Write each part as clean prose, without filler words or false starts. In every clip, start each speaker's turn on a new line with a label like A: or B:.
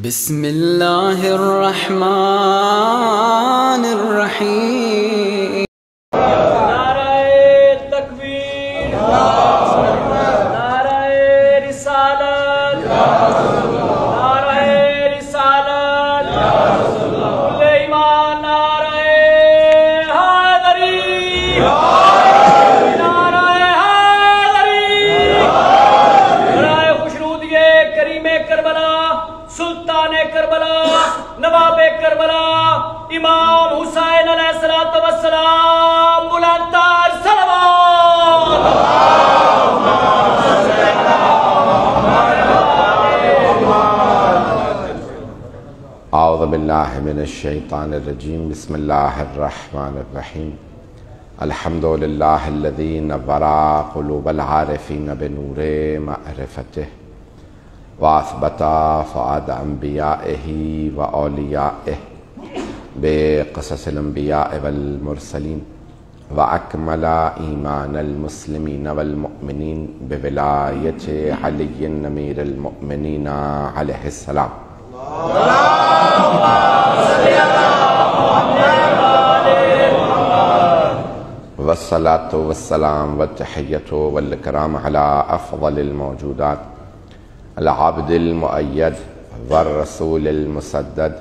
A: بسم اللہ الرحمن الرحیم۔
B: نعرہ تکبیر، نعرہ رسالت، نعرہ رسالت، کل ایمان، نعرہ حیدری، نعرہ حیدری، نعرہ خوشنودی کریم کربلا، سلطان کربلا، نواب کربلا، امام حسین علیہ السلام، بلند تر صلوات۔
C: اعوذ باللہ من الشیطان الرجیم، بسم اللہ الرحمن الرحیم۔ الحمد للہ الذی نور قلوب العارفین بنور معرفتہ وَأَثْبَتَ فُؤَادَ أَنْبِيَائِهِ وَأَوْلِيَائِهِ بِقَصَصِ الْأَنْبِيَاءِ وَالْمُرْسَلِينَ وَأَكْمَلَ إِيمَانَ الْمُسْلِمِينَ وَالْمُؤْمِنِينَ بِوِلَایَةِ عَلِيٍّ أَمِيرِ الْمُؤْمِنِينَ عَلَيْهِ السَّلَامُ۔ والصلاة والسلام والتحية والإكرام على أفضل الموجودات، العبد المؤيد والرسول المسدد،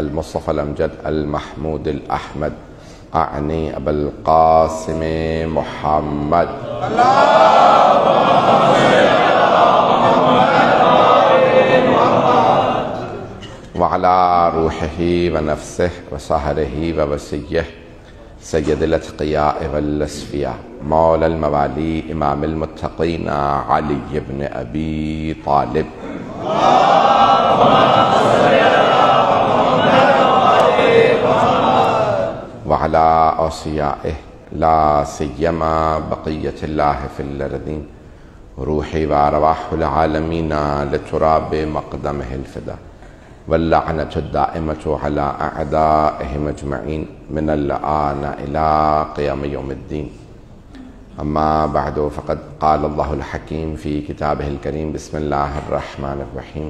C: المصطفى الأمجد المحمود الأحمد، أعني أبا القاسم محمد وعلى روحه ونفسه وصهره ووسيه سید الاتقیاء والاسفیاء مولا الموالی امام المتقین علی بن ابی طالب وعلى اوصیائه لا سیما بقیت اللہ فی الارضین روحی وارواح العالمین لتراب مقدمه الفدا واللعنة الدائمة على أعدائهم أجمعين من الآن إلى قيام يوم الدين. أما بعد، فقد قال الله الحكيم في كتابه الكريم، بسم الله الرحمن الرحيم: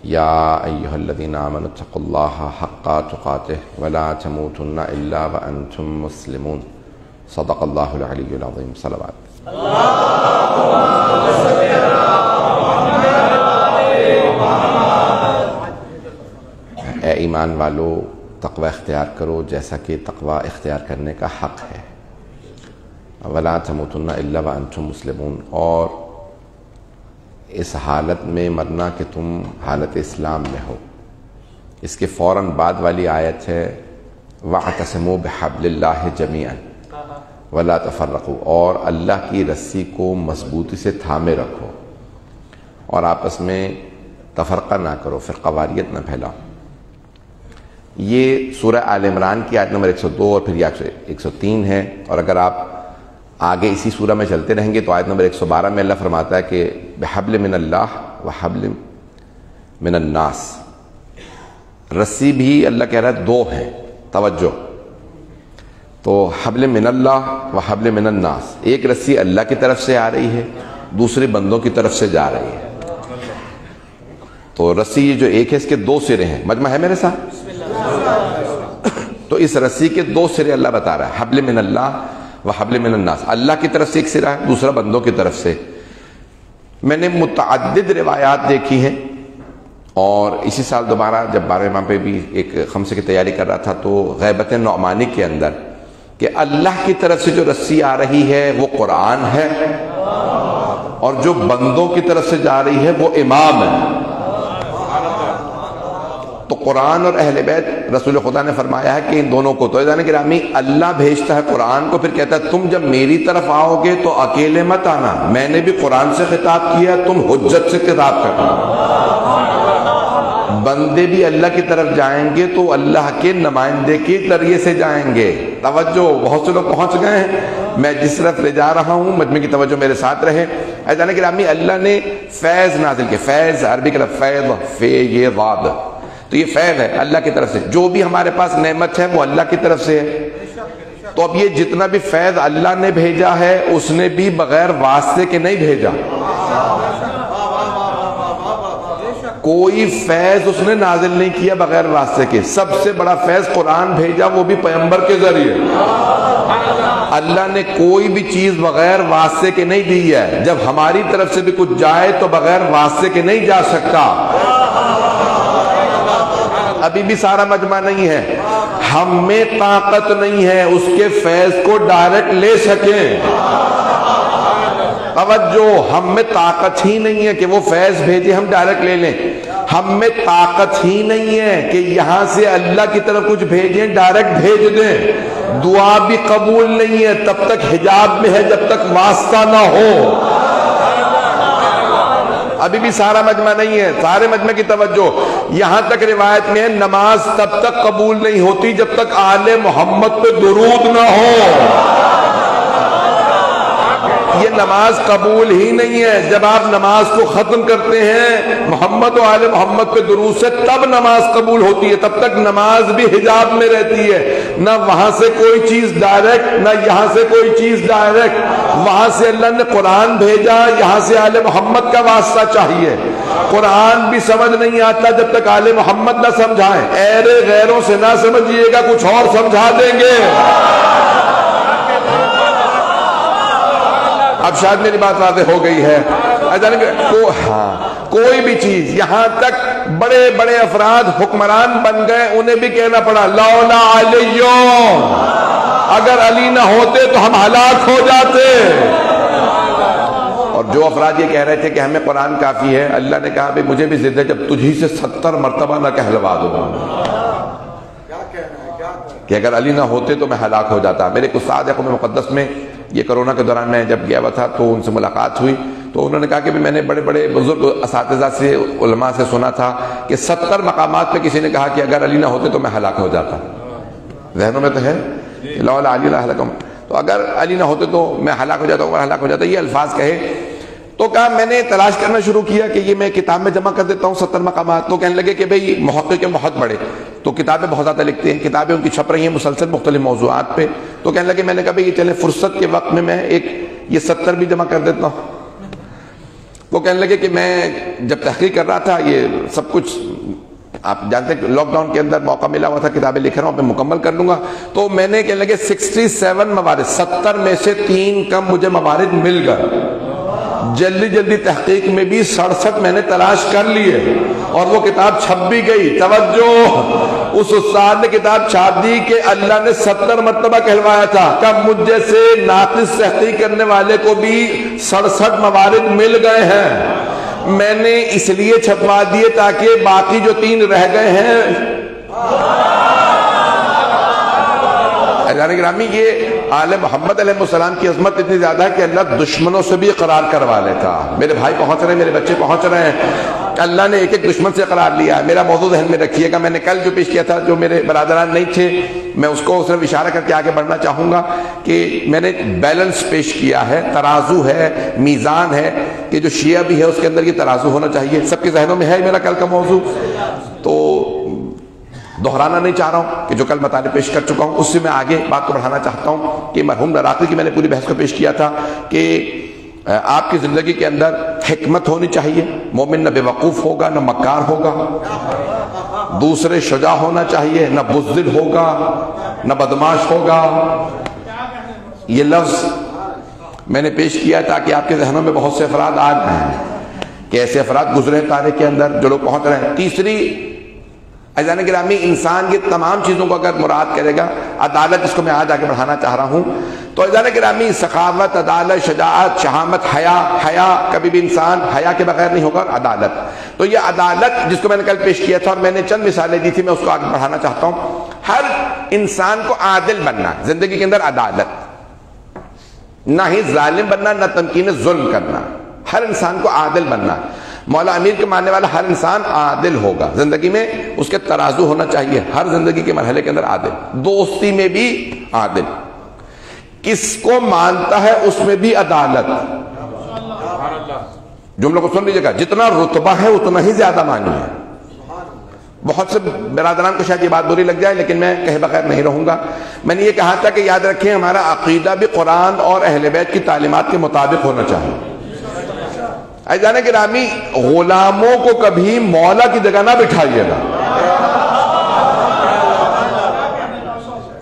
C: يا أيها الذين آمنوا اتقوا الله حق تقاته ولا تموتن إلا وأنتم مسلمون. صدق الله العلي العظيم. صلوات. اے ایمان والو، تقوی اختیار کرو جیسا کہ تقوی اختیار کرنے کا حق ہے۔ وَلَا تَمُوتُنَّ إِلَّا وَأَنْتُمْ مُسْلِمُونَ، اور اس حالت میں مرنا کہ تم حالت اسلام میں ہو۔ اس کے فوراً بعد والی آیت ہے وَاعْتَصِمُوا بِحَبْلِ اللَّهِ جَمِيعًا وَلَا تَفَرَّقُوا، اور اللہ کی رسی کو مضبوطی سے تھامے رکھو اور آپس میں تفرقہ نہ کرو، فرقہ واریت نہ پھیلاؤ۔ یہ سورہ آل عمران کی آیت نمبر 102 اور پھر 103 ہے، اور اگر آپ آگے اسی سورہ میں چلتے رہیں گے تو آیت نمبر 112 میں اللہ فرماتا ہے کہ بحبل من اللہ وحبل من الناس، رسی بھی اللہ کہہ رہا ہے دو ہیں، توجہ، تو حبل من اللہ وحبل من الناس، ایک رسی اللہ کی طرف سے آ رہی ہے، دوسرے بندوں کی طرف سے جا رہی ہے۔ تو رسی یہ جو ایک ہے اس کے دو سرے ہیں، مجمع ہے میرے ساتھ؟ تو اس رسی کے دو سرے اللہ بتا رہا ہے، حبل من اللہ و حبل من الناس، اللہ کی طرف سے ایک سرا ہے، دوسرا بندوں کی طرف سے۔ میں نے متعدد روایات دیکھی ہیں، اور اسی سال دوبارہ جب 12 ماہ پہ بھی ایک خمسے کی تیاری کر رہا تھا تو غیبت نعمانی کے اندر کہ اللہ کی طرف سے جو رسی آ رہی ہے وہ قرآن ہے، اور جو بندوں کی طرف سے جا رہی ہے وہ امام ہے۔ تو قرآن اور اہل بیت، رسول خدا نے فرمایا ہے کہ ان دونوں کو، تو جانے گرامی اللہ بھیجتا ہے قرآن کو، پھر کہتا ہے تم جب میری طرف آؤ گے تو اکیلے مت آنا، میں نے بھی قرآن سے خطاب کیا، تم حجت سے خطاب کرنا۔ بندے بھی اللہ کی طرف جائیں گے تو اللہ کے نمائندے کے ذریعے سے جائیں گے۔ توجہ، بہت سے لوگ پہنچ گئے ہیں، میں جس طرف لے جا رہا ہوں مجمع کی توجہ میرے ساتھ رہے۔ اے جانے گرامی، اللہ نے فیض نازل کیا، فیض عربی کا لفظ فیض، فے یہ واد، تو یہ فیض ہے اللہ کی طرف سے، جو بھی ہمارے پاس نعمت ہے وہ اللہ کی طرف سے ہے۔ تو اب یہ جتنا بھی فیض اللہ نے بھیجا ہے اس نے بھی بغیر واسطے کے نہیں بھیجا، کوئی فیض اس نے نازل نہیں کیا بغیر واسطے کے. سب سے بڑا فیض قرآن بھیجا، وہ بھی پیغمبر کے ذریعے. اللہ نے کوئی بھی چیز بغیر واسطے کے نہیں دی ہے. جب ہماری طرف سے بھی کچھ جائے تو بغیر واسطے کے نہیں جا سکتا. ابھی بھی سارا مجمع نہیں ہے، ہم میں طاقت نہیں ہے اس کے فیض کو ڈائریکٹ لے سکیں. توجہ، ہم میں طاقت ہی نہیں ہے کہ وہ فیض بھیجے ہم ڈائریکٹ لے لیں. ہم میں طاقت ہی نہیں ہے کہ یہاں سے اللہ کی طرف کچھ بھیجیں ڈائریکٹ بھیج دیں. دعا بھی قبول نہیں ہے تب تک حجاب میں ہے جب تک واسطہ نہ ہو. ابھی بھی سارا مجمع نہیں ہے، سارے مجمع کی توجہ. یہاں تک روایت میں ہے نماز تب تک قبول نہیں ہوتی جب تک آل محمد پہ درود نہ ہو. یہ نماز قبول ہی نہیں ہے. جب آپ نماز کو ختم کرتے ہیں محمد و آل محمد پہ درود سے تب نماز قبول ہوتی ہے. تب تک نماز بھی حجاب میں رہتی ہے. نہ وہاں سے کوئی چیز ڈائریکٹ، نہ یہاں سے کوئی چیز ڈائریکٹ. وہاں سے اللہ نے قرآن بھیجا، یہاں سے آل محمد کا واسطہ چاہیے. قرآن بھی سمجھ نہیں آتا جب تک آل محمد نہ سمجھائیں. ایرے غیروں سے نہ سمجھیے گا، کچھ اور سمجھا دیں گے. اب شاید میری بات واضح ہو گئی ہے. کوئی بھی چیز، یہاں تک بڑے بڑے افراد حکمران بن گئے، انہیں بھی کہنا پڑا لولا علی، اگر علی نہ ہوتے تو ہم ہلاک ہو جاتے. اور جو افراد یہ کہہ رہے تھے کہ ہمیں قرآن کافی ہے، اللہ نے کہا بھئی مجھے بھی ضد ہے جب تجھی سے 70 مرتبہ نہ کہلوا دو کہ اگر علی نہ ہوتے تو میں ہلاک ہو جاتا. میرے ایک استاد ہے قوم مقدس میں، یہ کرونا کے دوران میں جب گیا ہوا تھا تو ان سے ملاقات ہوئی تو انہوں نے کہا کہ میں نے بڑے بڑے بزرگ اساتذہ سے، علماء سے سنا تھا کہ 70 مقامات پہ کسی نے کہا کہ اگر علی نہ ہوتے تو میں ہلاک ہو جاتا. ذہنوں میں تو ہے لولا علی لہلکم، تو اگر علی نہ ہوتے تو میں ہلاک ہو جاتا ہوں، ہلاک ہو جاتا. یہ الفاظ کہے تو کہا میں نے تلاش کرنا شروع کیا کہ یہ میں کتاب میں جمع کر دیتا ہوں 70 مقامات. تو کہنے لگے کہ بھئی محقق بہت بڑے تو کتابیں بہت زیادہ لکھتے ہیں، کتابیں ان کی چھپ رہی ہیں مسلسل مختلف موضوعات پہ. تو کہنے لگے میں نے کہا بھئی یہ چلے فرصت کے وقت میں ایک یہ 70 بھی جمع کر دیتا ہوں. تو کہنے لگے کہ میں جب تحقیق کر رہا تھا یہ سب کچھ آپ جانتے ہیں لاک ڈاؤن کے اندر موقع ملا ہوا تھا، کتابیں لکھ رہا ہوں میں مکمل کر لوں گا. تو میں نے کہنے لگے 67 موارد، 70 میں سے 3 کم مجھے موارد مل گئے. جلدی جلدی تحقیق میں بھی 67 میں نے تلاش کر لیے اور وہ کتاب چھپ بھی گئی. توجہ، اس استاد نے کتاب چھاپ دی کہ اللہ نے 70 مرتبہ کہلوایا تھا کہ مجھ جیسے ناقص تحقیق کرنے والے کو بھی 67 موارد مل گئے ہیں. میں نے اس لیے چھپوا دیے تاکہ باقی جو 3 رہ گئے ہیں. عزیزان گرامی، یہ آل محمد علیہ السلام کی عظمت اتنی زیادہ ہے کہ اللہ دشمنوں سے بھی اقرار کروا لیتا. میرے بھائی پہنچ رہے ہیں، میرے بچے پہنچ رہے ہیں، اللہ نے ایک ایک دشمن سے اقرار لیا ہے. میرا موضوع ذہن میں رکھیے گا. میں نے کل جو پیش کیا تھا، جو میرے برادران نہیں تھے، میں اس کو صرف اشارہ کر کے آگے بڑھنا چاہوں گا کہ میں نے بیلنس پیش کیا ہے، ترازو ہے، میزان ہے کہ جو شیعہ بھی ہے اس کے اندر یہ ترازو ہونا چاہیے. سب کے ذہنوں میں ہے میرا کل کا موضوع، تو دہرانا نہیں چاہ رہا ہوں کہ جو کل مطالب پیش کر چکا ہوں اس سے میں آگے بات کو بڑھانا چاہتا ہوں. کہ مرحوم راقی کی میں نے پوری بحث کو پیش کیا تھا کہ آپ کی زندگی کے اندر حکمت ہونی چاہیے. مومن نہ بے وقوف ہوگا، نہ مکار ہوگا. دوسرے شجاع ہونا چاہیے، نہ بزدل ہوگا، نہ بدماش ہوگا. یہ لفظ میں نے پیش کیا تاکہ آپ کے ذہنوں میں بہت سے افراد آ رہے ہیں کہ ایسے افراد گزرے تاریخ کے اندر جو لوگ پہنچ رہے ہیں. تیسری، عزیزان گرامی، انسان یہ تمام چیزوں کو اگر مراد کرے گا، عدالت جس کو میں آج آگے بڑھانا چاہ رہا ہوں، تو عزیزان گرامی سخاوت، عدالت، شجاعت، شہامت، حیا کبھی بھی انسان حیا کے بغیر نہیں ہوگا. عدالت، تو یہ عدالت جس کو میں نے کل پیش کیا تھا اور میں نے چند مثالیں دی تھی، میں اس کو آگے بڑھانا چاہتا ہوں. ہر انسان کو عادل بننا، زندگی کے اندر عدالت، نہ ہی ظالم بننا، نہ تمکین ظلم کرنا. ہر انسان کو عادل بننا. مولا امیر کے ماننے والا ہر انسان عادل ہوگا. زندگی میں اس کے ترازو ہونا چاہیے، ہر زندگی کے مرحلے کے اندر عادل. دوستی میں بھی عادل، کس کو مانتا ہے اس میں بھی عدالت. جملوں کو سن لیجیے گا، جتنا رتبہ ہے اتنا ہی زیادہ مانی ہے. بہت سے برادران کو شاید یہ بات بری لگ جائے لیکن میں کہے بغیر نہیں رہوں گا. میں نے یہ کہا تھا کہ یاد رکھیں ہمارا عقیدہ بھی قرآن اور اہل بیت کی تعلیمات کے مطابق ہونا چاہیے. عزیزان گرامی غلاموں کو کبھی مولا کی جگہ نہ بٹھائیے گا.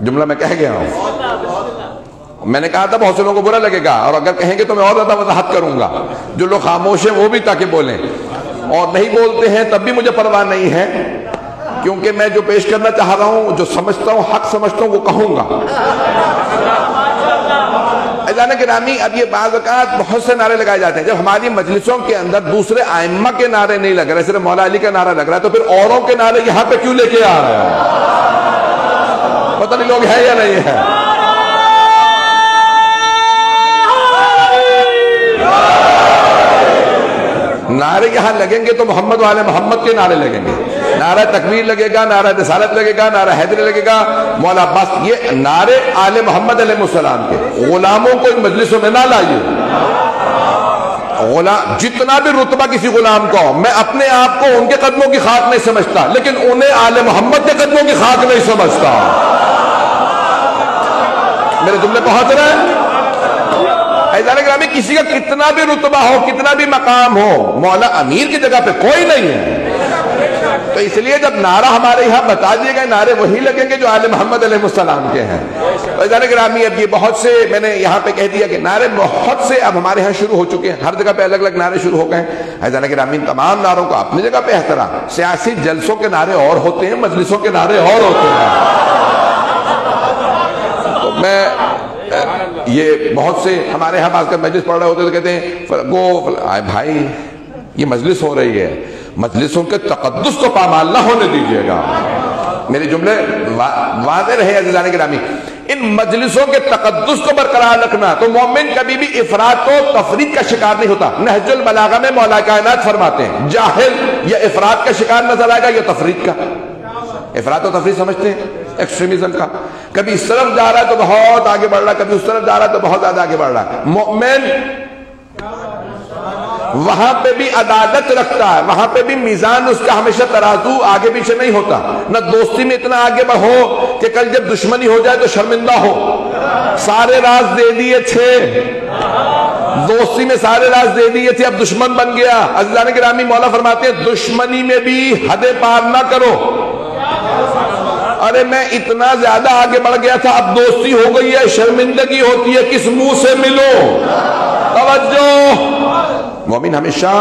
C: جملہ میں کہہ گیا ہوں. میں نے کہا تھا بہت سے لوگوں کو برا لگے گا اور اگر کہیں گے تو میں اور زیادہ وضاحت کروں گا. جو لوگ خاموش ہیں وہ بھی تاکہ بولیں, اور نہیں بولتے ہیں تب بھی مجھے پرواہ نہیں ہے, کیونکہ میں جو پیش کرنا چاہ رہا ہوں, جو سمجھتا ہوں, حق سمجھتا ہوں, وہ کہوں گا. عزیزان گرامی اب یہ بعض اوقات بہت سے نعرے لگائے جاتے ہیں. جب ہماری مجلسوں کے اندر دوسرے ائمہ کے نعرے نہیں لگ رہے, صرف مولا علی کا نعرہ لگ رہا ہے, تو پھر اوروں کے نعرے یہاں پہ کیوں لے کے آ رہے ہیں؟ پتہ نہیں لوگ ہیں یا نہیں ہے. نعرے یہاں لگیں گے تو محمد والے محمد کے نعرے لگیں گے. نعرہ تکبیر لگے گا, نعرہ رسالت لگے گا, نعرہ حیدری لگے گا, مولا عباس. یہ نعرے آل محمد علیہ السلام کے. غلاموں کو ان مجلسوں میں نہ لائیے. جتنا بھی رتبہ کسی غلام کو, میں اپنے آپ کو ان کے قدموں کی خاک نہیں سمجھتا, لیکن انہیں آل محمد کے قدموں کی خاک نہیں سمجھتا. میرے جملے پہنچ رہے ہیں؟ عزیزان گرامی کسی کا کتنا بھی رتبہ ہو, کتنا بھی مقام ہو, مولا امیر کی جگہ پہ کوئی نہیں ہے. تو اس لیے جب نعرہ ہمارے یہاں بتا دیے گئے, نعرے وہی لگیں گے جو آل محمد علیہ السلام کے ہیں. عزیزان گرامی اب یہ بہت سے, میں نے یہاں پہ کہہ دیا کہ نعرے بہت سے اب ہمارے ہاں شروع ہو چکے ہیں, ہر جگہ پہ الگ الگ نعرے شروع ہو گئے ہیں. عزیزان گرامی تمام نعروں کو اپنی جگہ پہ احترام. سیاسی جلسوں کے نعرے اور ہوتے ہیں, مجلسوں کے نعرے اور ہوتے ہیں. تو میں یہ بہت سے ہمارے ہاں بعض کا مجلس پڑھ رہے ہوتے تو کہتے ہیں بھائی یہ مجلس ہو رہی ہے, مجلسوں کے تقدس کو پامال نہ ہونے دیجیے گا. میرے جملے واضح رہے عزیزان گرامی. ان مجلسوں کے تقدس کو برقرار رکھنا, تو مومن کبھی بھی افراط و تفریط کا شکار نہیں ہوتا. نہج البلاغہ میں مولا کائنات فرماتے ہیں جاہل یا افراط کا شکار نظر آئے گا یا تفریط کا. افراط و تفریط سمجھتے ہیں ایکسٹریمزم کا, کبھی اس طرف جا رہا ہے تو بہت آگے بڑھ رہا ہے, کبھی اس طرف جا رہا ہے تو بہت زیادہ آگے بڑھ رہا ہے. مومن وہاں پہ بھی عدالت رکھتا ہے, وہاں پہ بھی میزان اس کا ہمیشہ ترازو آگے پیچھے نہیں ہوتا. نہ دوستی میں اتنا آگے بڑھو کہ کل جب دشمنی ہو جائے تو شرمندہ ہو. سارے راز دے دیے تھے, دوستی میں سارے راز دے دیے تھے, اب دشمن بن گیا. عزیزان گرامی مولا فرماتے ہیں دشمنی میں بھی حدیں پار نہ کرو. ارے میں اتنا زیادہ آگے بڑھ گیا تھا, اب دوستی ہو گئی ہے, شرمندگی ہوتی ہے, کس منہ سے ملو. توجہ, مومن ہمیشہ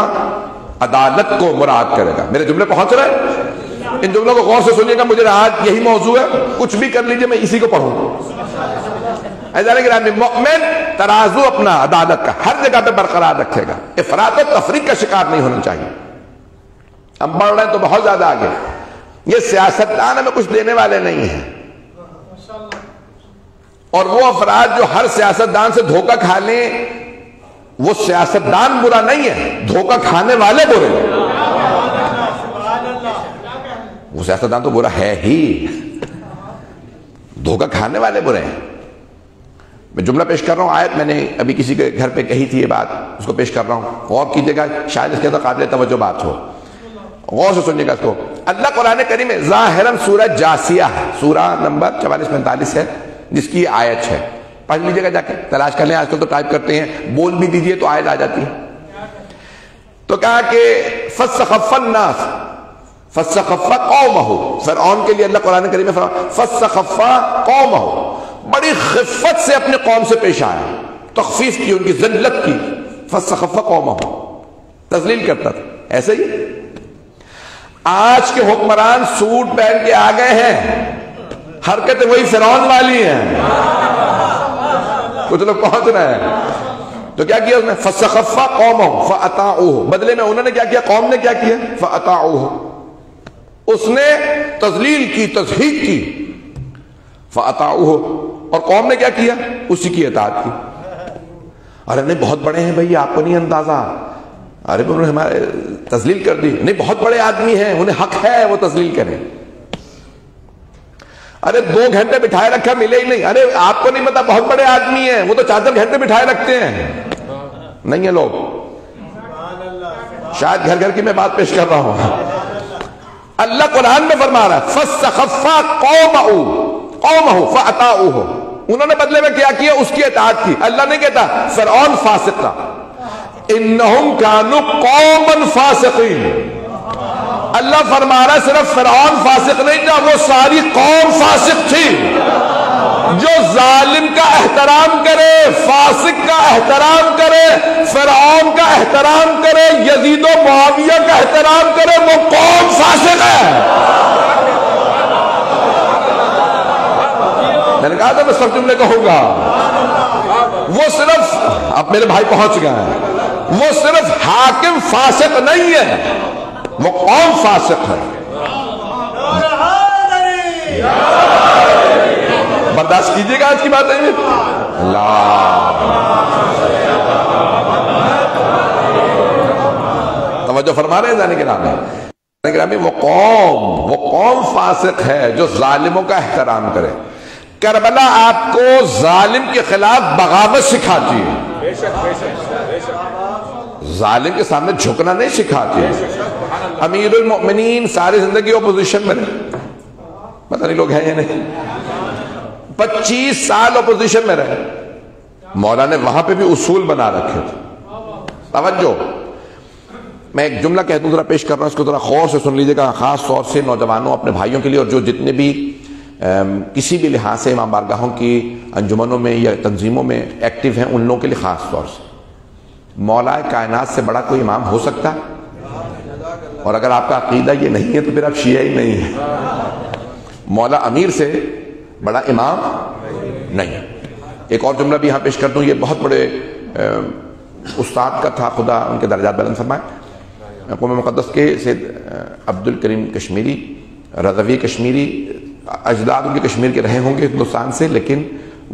C: عدالت کو مراد کرے گا. میرے جملے پہنچ رہے ہیں؟ ان جملوں کو غور سے سنیے گا. مجھے آج یہی موضوع ہے, کچھ بھی کر لیجئے میں اسی کو پڑھوں. عزیزان گرامی مومن ترازو اپنا عدالت کا ہر جگہ پہ برقرار رکھے گا. افراط و تفریط کا شکار نہیں ہونا چاہیے. ہم بڑھ رہے ہیں تو بہت زیادہ آگے. یہ سیاستدان ہمیں کچھ دینے والے نہیں ہیں, اور وہ افراد جو ہر سیاستدان سے دھوکہ کھا لیں, وہ سیاستدان برا نہیں ہے, دھوکہ کھانے والے برے ہیں. وہ سیاستدان تو برا ہے ہی, دھوکہ کھانے والے برے ہیں. میں جملہ پیش کر رہا ہوں, آیت میں نے ابھی کسی کے گھر پہ کہی تھی یہ بات, اس کو پیش کر رہا ہوں, غور کیجیے گا, شاید اس کے اندر قابل توجہ بات ہو. غور سے سنیے گا اس کو. اللہ قرآن کریم میں ظاہراً سورہ جاسیہ ہے, سورہ نمبر 44-45 ہے, جس کی آیت ہے. پڑھ لیجیے گا, جا کے تلاش کر لیں. آج کل تو ٹائپ کرتے ہیں, بول بھی دیجیے تو آیت آ جاتی ہے. تو کہا کہ فَاسْتَخَفَّ النَّاسَ فَاسْتَخَفَّ قَوْمَهُ, فرعون کے لیے اللہ قرآن کریم میں فرمایا فَاسْتَخَفَّ قَوْمَهُ, بڑی خفت سے اپنے قوم سے پیش آیا, تخفیف کی, ان کی ذلت کی. فَاسْتَخَفَّ قَوْمَهُ, تذلیل کرتا تھا. ایسے ہی آج کے حکمران سوٹ پہن کے آ گئے ہیں, حرکتیں وہی فرعون والی ہیں. کچھ لوگ پہنچ رہے ہیں. تو کیا کیا اس نے؟ فَاسْتَخَفَّ قَوْمَهُ فَأَطَاعُوهُ, بدلے میں انہوں نے کیا کیا, قوم نے کیا کیا, فَأَطَاعُوهُ, اس نے تذلیل کی, تضحیق کی. فَأَطَاعُوهُ, اور قوم نے کیا کیا, اسی کی اطاعت کی. ارے نہیں بہت بڑے ہیں بھائی, آپ کو نہیں اندازہ. ارے انہوں نے ہمارے تذلیل کر دی. نہیں بہت بڑے آدمی ہیں, انہیں حق ہے وہ تذلیل کریں. ارے 2 گھنٹے بٹھائے رکھا, ملے ہی نہیں. ارے آپ کو نہیں پتا, بہت بڑے آدمی ہیں, وہ تو 4 گھنٹے بٹھائے رکھتے ہیں. نہیں ہے لوگ, شاید گھر گھر کی میں بات پیش کر رہا ہوں. اللہ قرآن میں فرما رہا ہے فَاسْتَخَفَّ قَوْمَهُ فَأَطَاعُوهُ, انہوں نے بدلے میں کیا کیا, اس کی اطاعت کی. اللہ نہیں کہتا فرعون فاسق تھا, انہم کانوا قوما فاسقین. اللہ فرما رہا ہے صرف فرعون فاسق نہیں تھا، وہ ساری قوم فاسق تھی. جو ظالم کا احترام کرے، فاسق کا احترام کرے، فرعون کا احترام کرے، یزید و معاویہ کا احترام کرے، وہ قوم فاسق ہے. میں نے کہا تھا میں سب جملے کہوں گا. وہ صرف، اب میرے بھائی پہنچ گئے ہیں، وہ صرف حاکم فاسق نہیں ہے، وہ قوم فاسق ہے. برداشت کیجئے گا آج کی بات ہے. توجہ فرما رہے ہیں جانے کے نام میں. وہ قوم فاسق ہے جو ظالموں کا احترام کرے. کربلا آپ کو ظالم کے خلاف بغاوت سکھاتی ہے، ظالم کے سامنے جھکنا نہیں سکھاتی ہے. امیر المؤمنین ساری زندگی اپوزیشن میں رہے، پتہ نہیں لوگ ہیں یا نہیں، 25 سال اپوزیشن میں رہے. مولا نے وہاں پہ بھی اصول بنا رکھے تھے. توجہ، میں ایک جملہ کہہ دوں، ذرا پیش کر رہا ہوں، اس کو ذرا غور سے سن لیجیے گا، خاص طور سے نوجوانوں، اپنے بھائیوں کے لیے، اور جو جتنے بھی کسی بھی لحاظ سے امام بارگاہوں کی انجمنوں میں یا تنظیموں میں ایکٹیو ہیں، ان لوگوں کے لیے خاص طور سے. مولا کائنات سے بڑا کوئی امام ہو سکتا ہے؟ اور اگر آپ کا عقیدہ یہ نہیں ہے تو پھر آپ شیعہ ہی نہیں ہیں. مولا امیر سے بڑا امام نہیں. ایک اور جملہ بھی یہاں پیش کر دوں، یہ بہت بڑے استاد کا تھا، خدا ان کے درجات بلند فرمائے. قوم مقدس کے سید عبد الکریم کشمیری، رضوی کشمیری، اجداد ان کے کشمیر کے رہے ہوں گے ہندوستان سے، لیکن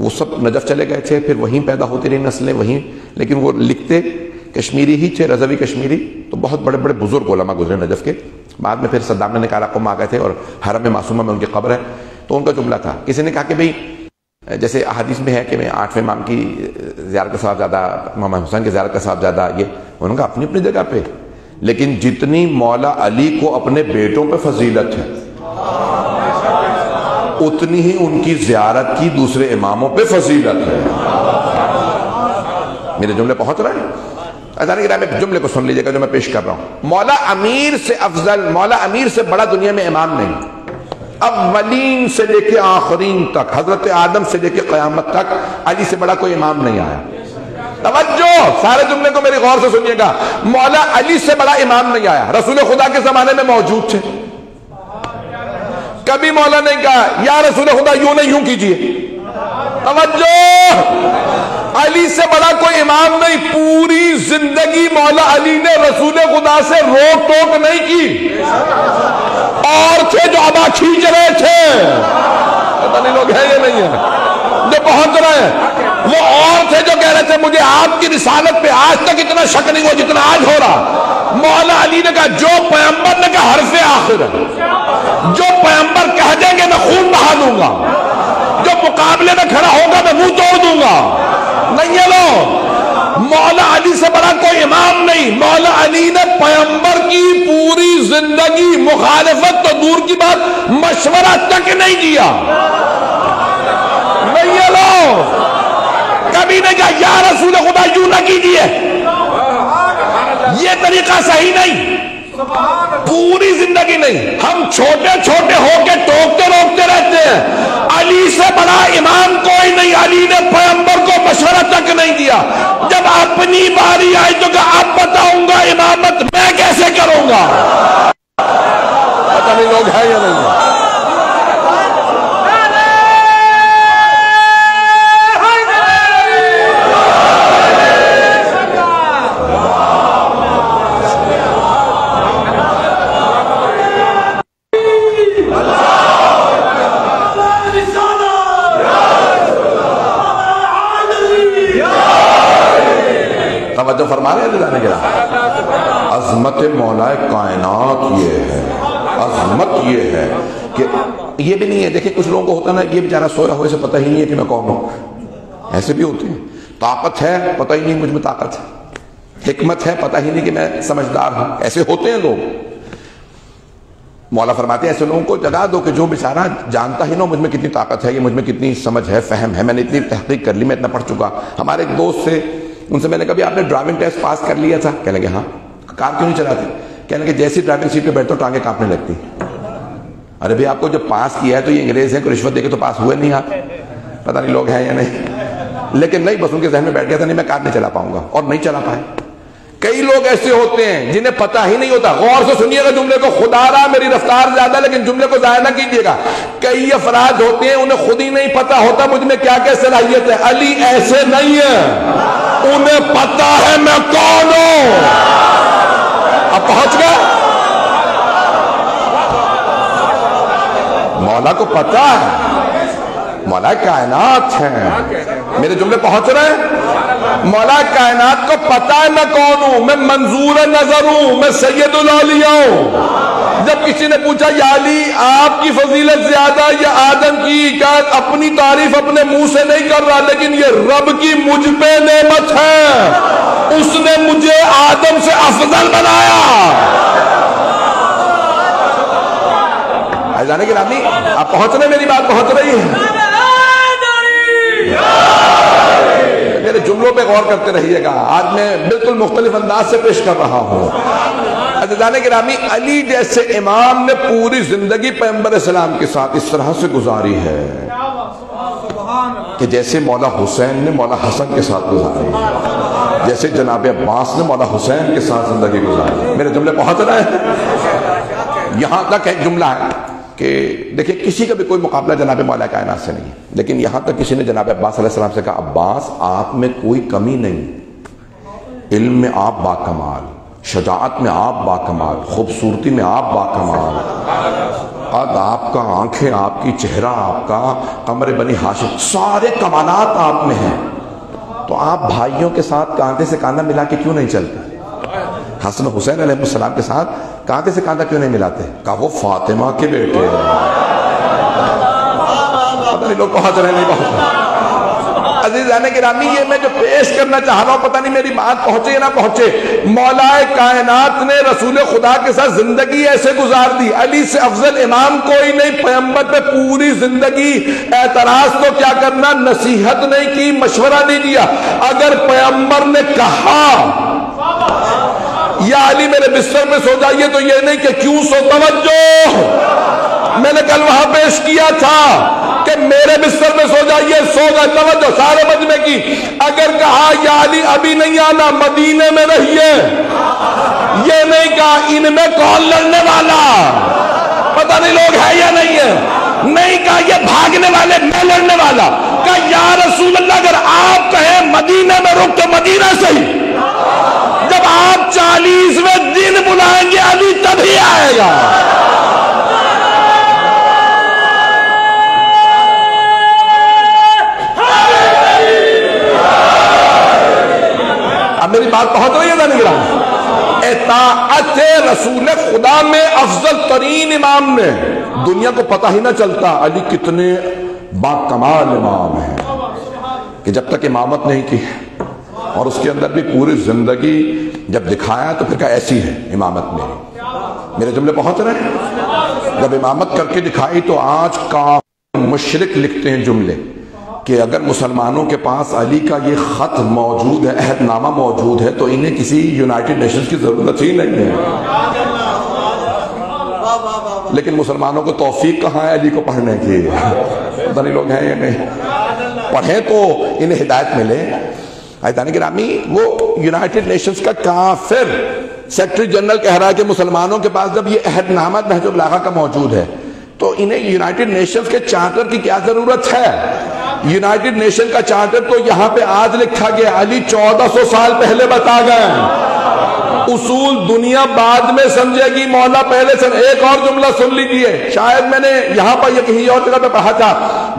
C: وہ سب نجف چلے گئے تھے، پھر وہیں پیدا ہوتی رہی نسلیں وہیں، لیکن وہ لکھتے کشمیری ہی تھے، رضوی کشمیری. تو بہت بڑے بڑے بزرگ علماء گزرے نجف کے. بعد میں پھر صدام نے نکالا قوم آ گئے تھے اور حرم معصومہ میں ان کی قبر ہے. تو ان کا جملہ تھا، کسی نے کہا کہ بھئی جیسے احادیث میں ہے کہ میں 8ویں امام کی زیارت کا ثواب زیادہ، امام حسین کی زیارت کا ثواب زیادہ، یہ انہوں نے کہا اپنی اپنی جگہ پہ، لیکن جتنی مولا علی کو اپنے بیٹوں پہ فضیلت ہے اتنی ہی ان کی زیارت کی دوسرے اماموں پہ فضیلت ہے. میرے جملے پہنچ رہے ہیں؟ ایک جملے کو سن لیجیے گا جو میں پیش کر رہا ہوں. مولا امیر سے افضل، مولا امیر سے بڑا دنیا میں امام نہیں. اولین سے لے کے آخرین تک، حضرت آدم سے لے کے قیامت تک علی سے بڑا کوئی امام نہیں آیا. توجہ، سارے جملے کو میری غور سے سنیے گا. مولا علی سے بڑا امام نہیں آیا. رسول خدا کے زمانے میں موجود تھے، کبھی مولا نے کہا یا رسول خدا یوں نہیں یوں کیجئے. توجہ، علی سے بڑا کوئی امام نہیں. پوری زندگی مولا علی نے رسول خدا سے روک ٹوک نہیں کی. اور تھے جو ابا کھینچ رہے تھے، پتہ نہیں لوگ ہیں یا نہیں ہیں جو پہنچ رہے ہیں، وہ اور تھے جو کہہ رہے تھے مجھے آپ کی رسالت پہ آج تک اتنا شک نہیں ہوا جتنا آج ہو رہا. مولا علی نے کہا جو پیغمبر نے کہا حرف آخر ہے، جو پیغمبر کہہ دیں گے میں خون بہا دوں گا، جو مقابلے میں کھڑا ہوگا میں منہ توڑ دوں گا. نہیں ہے لو، مولا علی سے بڑا کوئی امام نہیں. مولا علی نے پیغمبر کی پوری زندگی مخالفت تو دور کی بات مشورہ تک نہیں دیا. نہیں ہے لو، کبھی نہیں کہا یا رسول خدا یوں نہ کیجئے، یہ طریقہ صحیح نہیں. پوری زندگی نہیں. ہم چھوٹے چھوٹے ہو کے ٹوکتے روکتے رہتے ہیں. علی سے بڑا امام کوئی نہیں. علی نے پیغمبر کو مشورہ تک نہیں دیا. جب اپنی باری آئی تو کہا اب بتاؤں گا امامت میں کیسے کروں گا. پتہ نہیں لوگ ہیں یا نہیں ہیں. توجہ فرما رہے ہیں جانے کے بعد. عظمت مولا کائنات یہ ہے، عظمت یہ ہے کہ یہ بھی نہیں ہے. دیکھیں کچھ لوگوں کو ہوتا نا یہ بیچارہ سویا ہوئے سے پتہ ہی نہیں ہے کہ میں کون ہوں. ایسے بھی ہوتے ہیں. طاقت ہے پتہ ہی نہیں مجھ میں طاقت ہے، حکمت ہے پتہ ہی نہیں کہ میں سمجھدار ہوں. ایسے ہوتے ہیں لوگ. مولا فرماتے ہیں ایسے لوگوں کو جگہ دو کہ جو بیچارہ جانتا ہی نہ مجھ میں کتنی طاقت ہے، یہ مجھ میں کتنی سمجھ ہے، فہم ہے، میں نے اتنی تحقیق کر لی، میں اتنا پڑھ چکا. ہمارے ایک دوست سے ان سے میں نے کہا آپ نے ڈرائیونگ ٹیسٹ پاس کر لیا تھا؟ کہنے لگے ہاں. کار کیوں نہیں چلاتے؟ کہنے لگے جیسی ڈرائیونگ سیٹ پہ بیٹھتا ہوں ٹانگیں کانپنے لگتی. ارے بھائی آپ کو جب پاس کیا ہے تو یہ انگریز ہیں کہ رشوت دے کے تو پاس ہوئے نہیں آپ؟ پتہ نہیں لوگ ہیں یا نہیں، لیکن نہیں، بس ان کے ذہن میں بیٹھ گیا تھا نہیں میں کار نہیں چلا پاؤں گا، اور نہیں چلا پائے. کئی لوگ ایسے ہوتے ہیں جنہیں پتہ ہی نہیں ہوتا. غور سے سنیے گا جملے کو، خدا رہا میری رفتار زیادہ لیکن جملے کو ضائع نہ کیجیے گا. کئی افراد ہوتے ہیں انہیں خود ہی نہیں پتا ہوتا مجھ میں کیا کیا صلاحیت ہے. علی ایسے نہیں ہے، انہیں پتا ہے میں کون ہوں. اب پہنچ گیا، مولا کو پتا ہے، مولا کائنات ہے. میرے جملے پہنچ رہے ہیں؟ مولا کائنات کو پتا ہے میں کون ہوں، میں منظور نظر ہوں، میں سید الاولیاء ہوں. جب کسی نے پوچھا یا علی آپ کی فضیلت زیادہ یا آدم کی، کیا اپنی تعریف اپنے منہ سے نہیں کر رہا لیکن یہ رب کی مجھ پہ نعمت ہے، اس نے مجھے آدم سے افضل بنایا. جانے کے نامی آپ پہنچ رہے، میری بات پہنچ رہی ہے؟ میرے جملوں پہ غور کرتے رہیے گا، آج میں بالکل مختلف انداز سے پیش کر رہا ہوں. عزیزان گرامی، علی جیسے امام نے پوری زندگی پیغمبر اسلام کے ساتھ اس طرح سے گزاری ہے کہ جیسے مولا حسین نے مولا حسن کے ساتھ گزاری، جیسے جناب عباس نے مولا حسین کے ساتھ زندگی گزاری. میرے جملے پہنچ رہے ہیں؟ یہاں تک ایک جملہ ہے کہ دیکھیں کسی کا بھی کوئی مقابلہ جناب مولا کائنات سے نہیں ہے، لیکن یہاں تک کسی نے جناب عباس علیہ السلام سے کہا عباس آپ میں کوئی کمی نہیں، علم میں آپ با کمال، شجاعت میں آپ با کمال، خوبصورتی میں آپ با کمال، قد آپ کا، آنکھیں آپ کی، چہرہ آپ کا، قمر بنی ہاشم، سارے کمالات آپ میں ہیں، تو آپ بھائیوں کے ساتھ کاندھے سے کاندھا ملا کے کیوں نہیں چلتے؟ حسن حسین علیہ السلام کے ساتھ کاندھے سے کاندھا کیوں نہیں ملاتے؟ کہا وہ فاطمہ کے بیٹے ہیں. پتہ نہیں لوگ پہنچ رہے نہیں پہنچ رہے. عزیزان گرامی، یہ میں جو پیش کرنا چاہ رہا ہوں پتہ نہیں میری بات پہنچے یا نہ پہنچے. مولا کائنات نے رسول خدا کے ساتھ زندگی ایسے گزار دی، علی سے افضل امام کوئی نہیں. پیغمبر پہ پوری زندگی اعتراض تو کیا کرنا، نصیحت نہیں کی، مشورہ نہیں دیا. اگر پیغمبر نے کہا یا علی میرے بستر میں سو جائیے تو یہ نہیں کہ کیوں سو، توجہ، میں نے کل وہاں پیش کیا تھا کہ میرے بستر میں سو جائیے، سو گئے، توجہ سارے مجمع کی. اگر کہا یا علی ابھی نہیں آنا، مدینے میں رہیے، یہ نہیں کہا ان میں کون لڑنے والا، پتہ نہیں لوگ ہے یا نہیں ہے، نہیں کہا یہ بھاگنے والے میں لڑنے والا. کہا یا رسول اللہ اگر آپ کہیں مدینے میں رک تو مدینہ سے ہی، جب آپ 40ویں دن بلائیں گے علی تبھی آئے گا. اب میری بات پہنچ رہی ہے نا نگران؟ اطاعت رسول خدا میں افضل ترین امام نے، دنیا کو پتہ ہی نہ چلتا علی کتنے با کمال امام ہیں، کہ جب تک امامت نہیں کی اور اس کے اندر بھی پوری زندگی جب دکھایا تو پھر کہا ایسی ہے امامت میری. میرے جملے پہنچ رہے ہیں؟ جب امامت کر کے دکھائی تو آج کا مشرک لکھتے ہیں جملے کہ اگر مسلمانوں کے پاس علی کا یہ خط موجود ہے، عہد نامہ موجود ہے، تو انہیں کسی یونائٹڈ نیشنز کی ضرورت ہی نہیں ہے. لیکن مسلمانوں کو توفیق کہاں ہے علی کو پڑھنے کی؟ پتہ نہیں لوگ ہیں یا نہیں. پڑھیں تو انہیں ہدایت ملے. عزیزان گرامی، وہ یونائٹڈ نیشنز کا کافر سیکرٹری جنرل کہہ رہا ہے کہ مسلمانوں کے پاس جب یہ عہد نامہ نہج البلاغہ کا موجود ہے تو انہیں یونائٹڈ نیشنز کے چارٹر کی کیا ضرورت ہے؟ یونائٹڈ نیشن کا چارٹر تو یہاں پہ آج لکھا گیا، علی 1400 سال پہلے بتا گئے. اصول دنیا بعد میں سمجھے گی، مولا پہلے سے. ایک اور جملہ سن لیجئے، شاید میں نے یہاں پر یا کہیں اور جگہ پہ پڑھا تھا،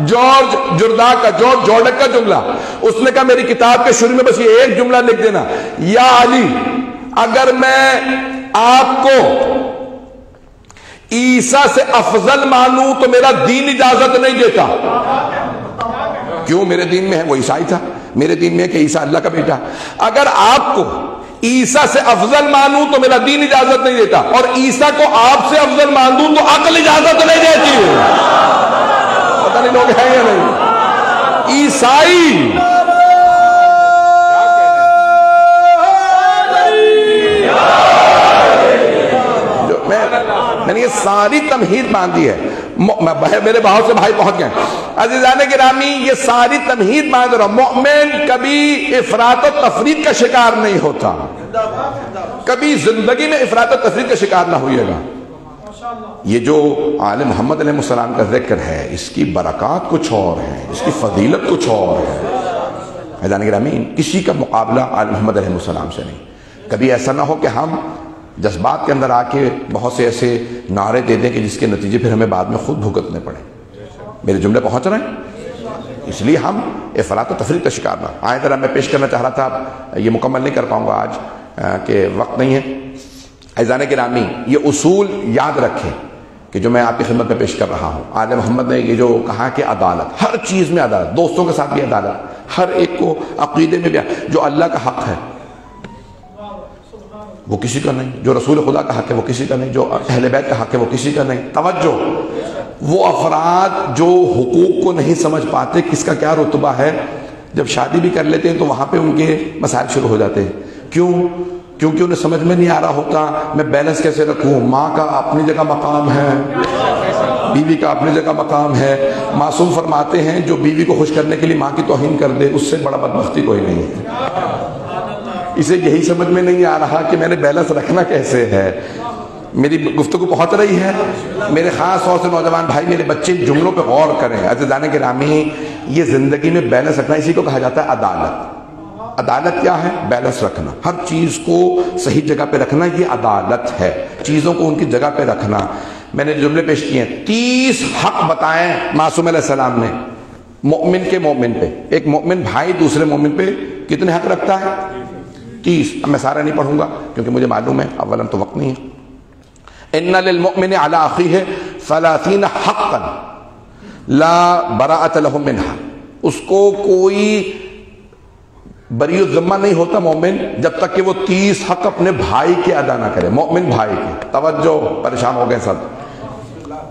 C: جارج جورڈک کا جملہ. اس نے کہا میری کتاب کے شروع میں بس یہ ایک جملہ لکھ دینا، یا علی اگر میں آپ کو عیسیٰ سے افضل مانوں تو میرا دین اجازت نہیں دیتا. کیوں؟ میرے دین میں ہے وہ عیسائی تھا، میرے دین میں ہے کہ عیسیٰ اللہ کا بیٹا. اگر آپ کو عیسیٰ سے افضل مانوں تو میرا دین اجازت نہیں دیتا، اور عیسیٰ کو آپ سے افضل مانوں تو عقل اجازت نہیں دیتی. پتہ نہیں لوگ ہیں یا نہیں. عیسائی یعنی یہ ساری تمہید باندھی ہے. میرے بہت سے بھائی پہنچ گئے. عزیزان گرامی یہ ساری تمہید باندھ رہا. مومن کبھی افراط و تفریط کا شکار نہیں ہوتا, کبھی زندگی میں افراط و تفریط کا شکار نہ ہوئیے گا. یہ جو آل محمد علیہ السلام کا ذکر ہے اس کی برکات کچھ اور ہے, اس کی فضیلت کچھ اور ہے. عزیزان گرامی کسی کا مقابلہ آل محمد علیہ السلام سے نہیں. کبھی ایسا نہ ہو کہ ہم جذبات کے اندر آ کے بہت سے ایسے نعرے دے دیں کہ جس کے نتیجے پھر ہمیں بعد میں خود بھگتنے پڑے. میرے جملے پہنچ رہے ہیں؟ اس لیے ہم افراط و تفریط کا شکار نہ. آئے ذرا میں پیش کرنا چاہ رہا تھا, یہ مکمل نہیں کر پاؤں گا آج کہ وقت نہیں ہے. عزیزان گرامی یہ اصول یاد رکھیں کہ جو میں آپ کی خدمت میں پیش کر رہا ہوں. آل محمد نے یہ جو کہا کہ عدالت, ہر چیز میں عدالت, دوستوں کے ساتھ بھی عدالت, ہر ایک کو عقیدے میں بھی, جو اللہ کا حق ہے وہ کسی کا نہیں, جو رسول خدا کا حق ہے وہ کسی کا نہیں, جو اہل بیت کا حق ہے وہ کسی کا نہیں. توجہ, وہ افراد جو حقوق کو نہیں سمجھ پاتے کس کا کیا رتبہ ہے, جب شادی بھی کر لیتے ہیں تو وہاں پہ ان کے مسائل شروع ہو جاتے ہیں. کیوں؟ کیونکہ انہیں سمجھ میں نہیں آ رہا ہوتا میں بیلنس کیسے رکھوں. ماں کا اپنی جگہ مقام ہے, بیوی کا اپنی جگہ مقام ہے. معصوم فرماتے ہیں جو بیوی کو خوش کرنے کے لیے ماں کی توہین کر دے اس سے بڑا بدبختی کوئی نہیں ہے. اسے یہی سمجھ میں نہیں آ رہا کہ میں نے بیلنس رکھنا کیسے ہے. میری گفتگو پہنچ رہی ہے؟ میرے خاص طور سے نوجوان بھائی, میرے بچے جملوں پہ غور کریں. عزیزان گرامی یہ زندگی میں بیلنس رکھنا, اسی کو کہا جاتا ہے عدالت. عدالت کیا ہے؟ بیلنس رکھنا, ہر چیز کو صحیح جگہ پہ رکھنا, یہ عدالت ہے. چیزوں کو ان کی جگہ پہ رکھنا. میں نے جملے پیش کیے ہیں. 30 حق بتائیں معصوم علیہ السلام نے مومن کے مومن پہ. ایک مومن بھائی دوسرے مومن پہ کتنے حق رکھتا ہے؟ 30. اب میں سارا نہیں پڑھوں گا کیونکہ مجھے معلوم ہے اولاً تو وقت نہیں ہے. ان للمؤمن علی اخیہ 30 حقا لا براءۃ له منها. اس کو کوئی بری الذمہ نہیں ہوتا مومن جب تک کہ وہ 30 حق اپنے بھائی کے ادا نہ کرے. مومن بھائی کے. توجہ, پریشان ہو گئے سب.